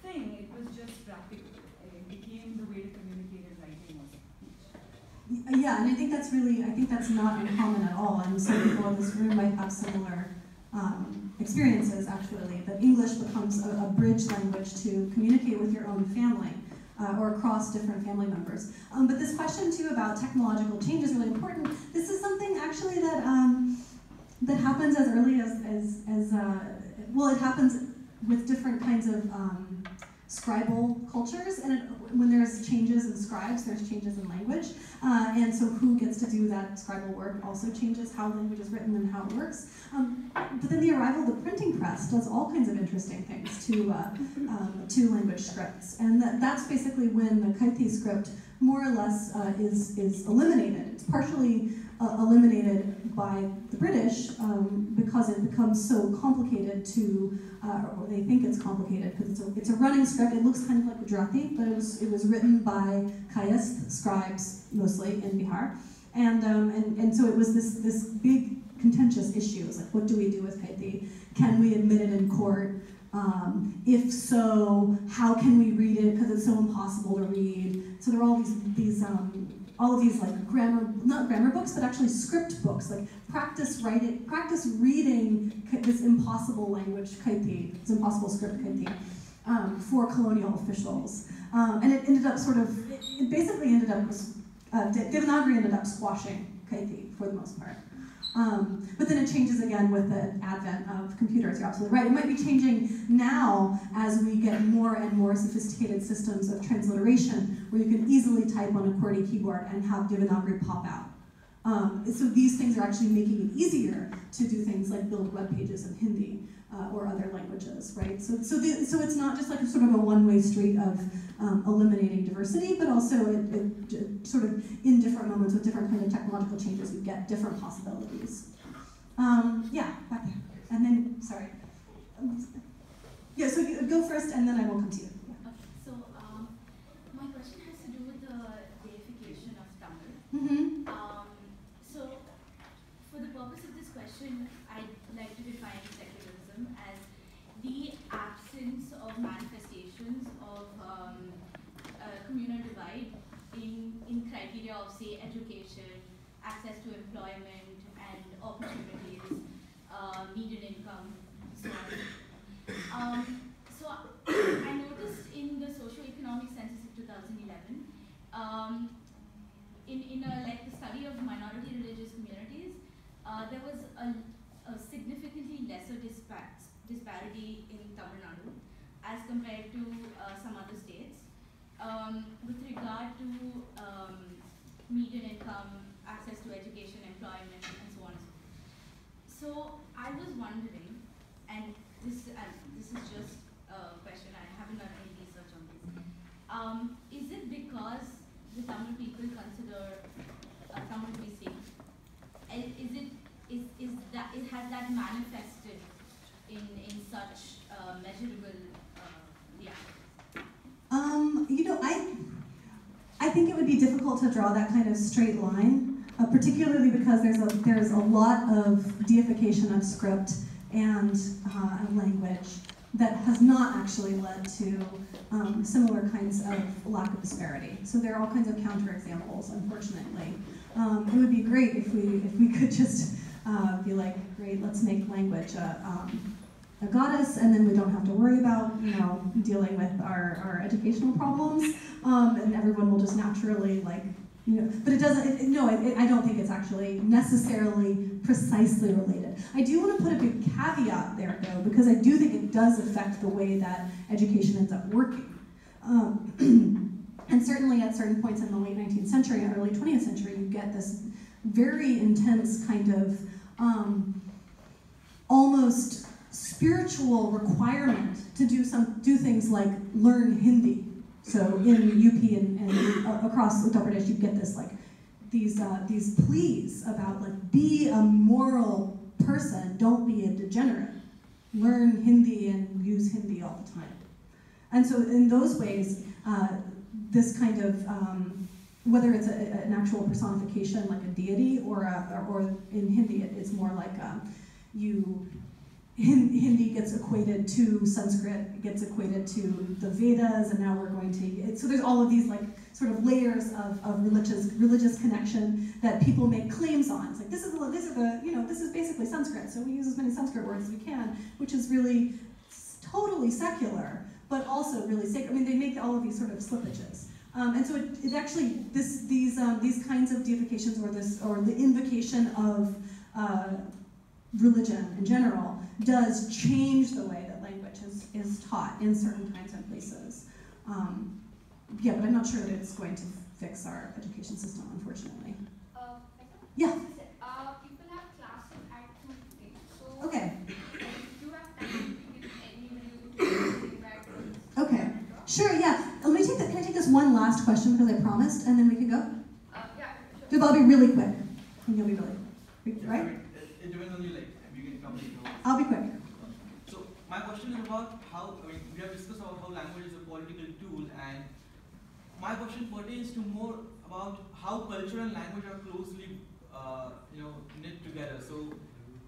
thing, it was just practical. It became the way to communicate in writing or speech. Yeah, and I think that's not uncommon at all. And some people in this room might have similar experiences, actually, that English becomes a bridge language to communicate with your own family or across different family members. But this question, too, about technological change is really important. This is something, actually, that that happens as early as well, it happens with different kinds of scribal cultures, and when there's changes in scribes, there's changes in language, and so who gets to do that scribal work also changes how language is written and how it works. But then the arrival of the printing press does all kinds of interesting things to language scripts, and that's basically when the Katy script more or less is eliminated. It's partially eliminated by the British because it becomes so complicated to, or they think it's complicated because it's a running script. It looks kind of like Gujarati, but it was written by Kayasth scribes mostly in Bihar, and so it was this big contentious issue. It's like, what do we do with Katy? Can we admit it in court? If so, how can we read it? Because it's so impossible to read. So there are all all of these like not grammar books, but actually script books, like practice reading this impossible language Katy, this impossible script Katy, for colonial officials. And it ended up it basically ended up, Devanagari ended up squashing Katy for the most part. But then it changes again with the advent of computers. You're absolutely right. It might be changing now as we get more and more sophisticated systems of transliteration where you can easily type on a QWERTY keyboard and have Devanagari pop out. So these things are actually making it easier to do things like build web pages in Hindi or other languages, right? So it's not just like a sort of a one-way street of eliminating diversity, but also it sort of in different moments with different kind of technological changes, you get different possibilities. Yeah, back there. And then, sorry. Yeah, so you go first and then I will come to you. Yeah. Okay, so my question has to do with the deification of Tamil. Mm-hmm. So for the purpose of this question, I'd like to define secularism as the absence of manifestations of communal divide in criteria of, say, education, access to employment and opportunities, median income, so on. So I noticed in the socio-economic census of 2011, in like the study of minority religious communities, there was a significantly lesser disparity in Tamil Nadu as compared to some other states with regard to median income, access to education, employment, and so on and so forth. So I was wondering, and this is just a question, I haven't done any research on this. Is it because the Tamil people consider Tamil to be safe? Has that manifested in such measurable reactions? I think it would be difficult to draw that kind of straight line, particularly because there's a lot of deification of script and language that has not actually led to similar kinds of lack of disparity. So there are all kinds of counterexamples, unfortunately. It would be great if we could just be like, great, let's make language a goddess, and then we don't have to worry about dealing with our educational problems, and everyone will just naturally But it doesn't. I don't think it's actually necessarily precisely related. I do want to put a big caveat there, though, because I do think it does affect the way that education ends up working. And certainly at certain points in the late 19th century and early 20th century, you get this very intense kind of almost spiritual requirement to do things like learn Hindi. So in UP and across Uttar Pradesh, you get this these pleas about be a moral person, don't be a degenerate. Learn Hindi and use Hindi all the time. And so in those ways, this kind of whether it's an actual personification like a deity or in Hindi it's more like Hindi gets equated to Sanskrit, gets equated to the Vedas, and now we're going to, so there's all of these sort of layers of religious connection that people make claims on. It's like this is basically Sanskrit, so we use as many Sanskrit words as we can, which is really totally secular, but also really sacred. I mean, they make all of these sort of slippages. And so it actually, these kinds of deifications or the invocation of religion in general does change the way that language is taught in certain times and places. Yeah, but I'm not sure that it's going to fix our education system, unfortunately. Yeah. People have classes at 2:15. So Okay. If you have time, we can email you. Okay. Sure. Yeah. Let me take that. Can I take this one last question because I promised, and then we can go? Yeah. But I'll be really quick, and you'll be really quick, right? I mean, it depends on you, like, you can come in. I'll be quick. So my question is about how, I mean, we have discussed about how language is a political tool, and my question pertains to more about how culture and language are closely, knit together. So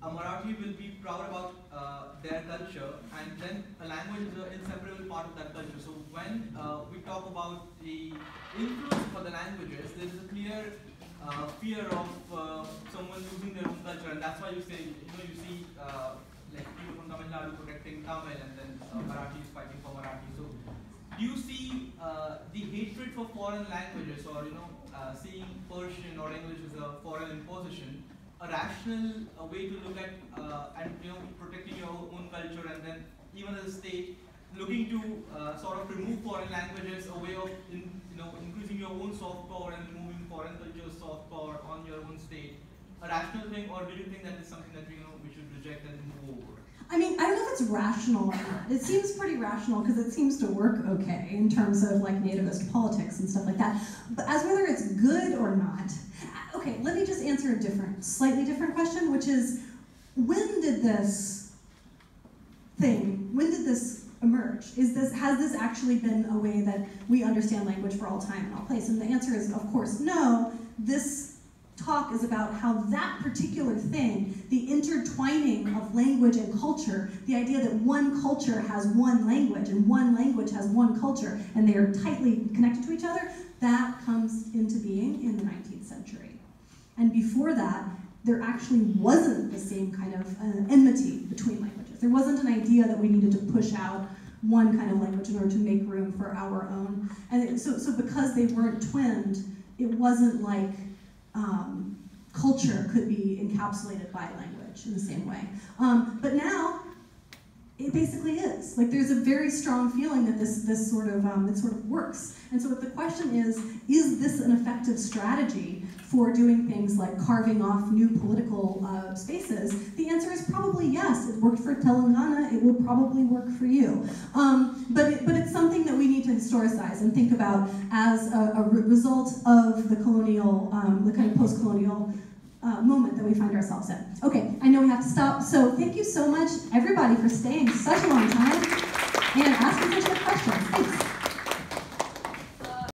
a Marathi will be proud about their culture, and then a language is an inseparable part of that culture. So when we talk about the influence for the languages, there is a clear fear of someone losing their own culture, and that's why you say, you see like people from Tamil Nadu protecting Tamil, and then Marathi is fighting for Marathi. So do you see the hatred for foreign languages, or seeing Persian or English as a foreign imposition, a rational way to look at and protecting your own culture, and then even as a state looking to sort of remove foreign languages, a way of increasing your own soft power and removing foreign culture's soft power on your own state, a rational thing, or do you think that is something that we should reject and move over? I mean, I don't know if it's rational or not. It seems pretty rational because it seems to work okay in terms of like nativist politics and stuff like that. But as whether it's good or not, okay, let me just answer a slightly different question, which is, when did this emerge? Has this actually been a way that we understand language for all time and all place? And the answer is, of course, no. This talk is about how that particular thing, the intertwining of language and culture, the idea that one culture has one language and one language has one culture, and they are tightly connected to each other, that comes into being in the 19th century. And before that, there actually wasn't the same kind of enmity between languages. There wasn't an idea that we needed to push out one kind of language in order to make room for our own. And so because they weren't twinned, it wasn't like culture could be encapsulated by language in the same way. But now, it basically is. Like, there's a very strong feeling that this sort of works. And so if the question is this an effective strategy for doing things like carving off new political spaces, the answer is probably yes. It worked for Telangana, it will probably work for you. But it's something that we need to historicize and think about as a result of the colonial, the kind of post-colonial moment that we find ourselves in. Okay, I know we have to stop, so thank you so much, everybody, for staying such a long time and asking such good questions.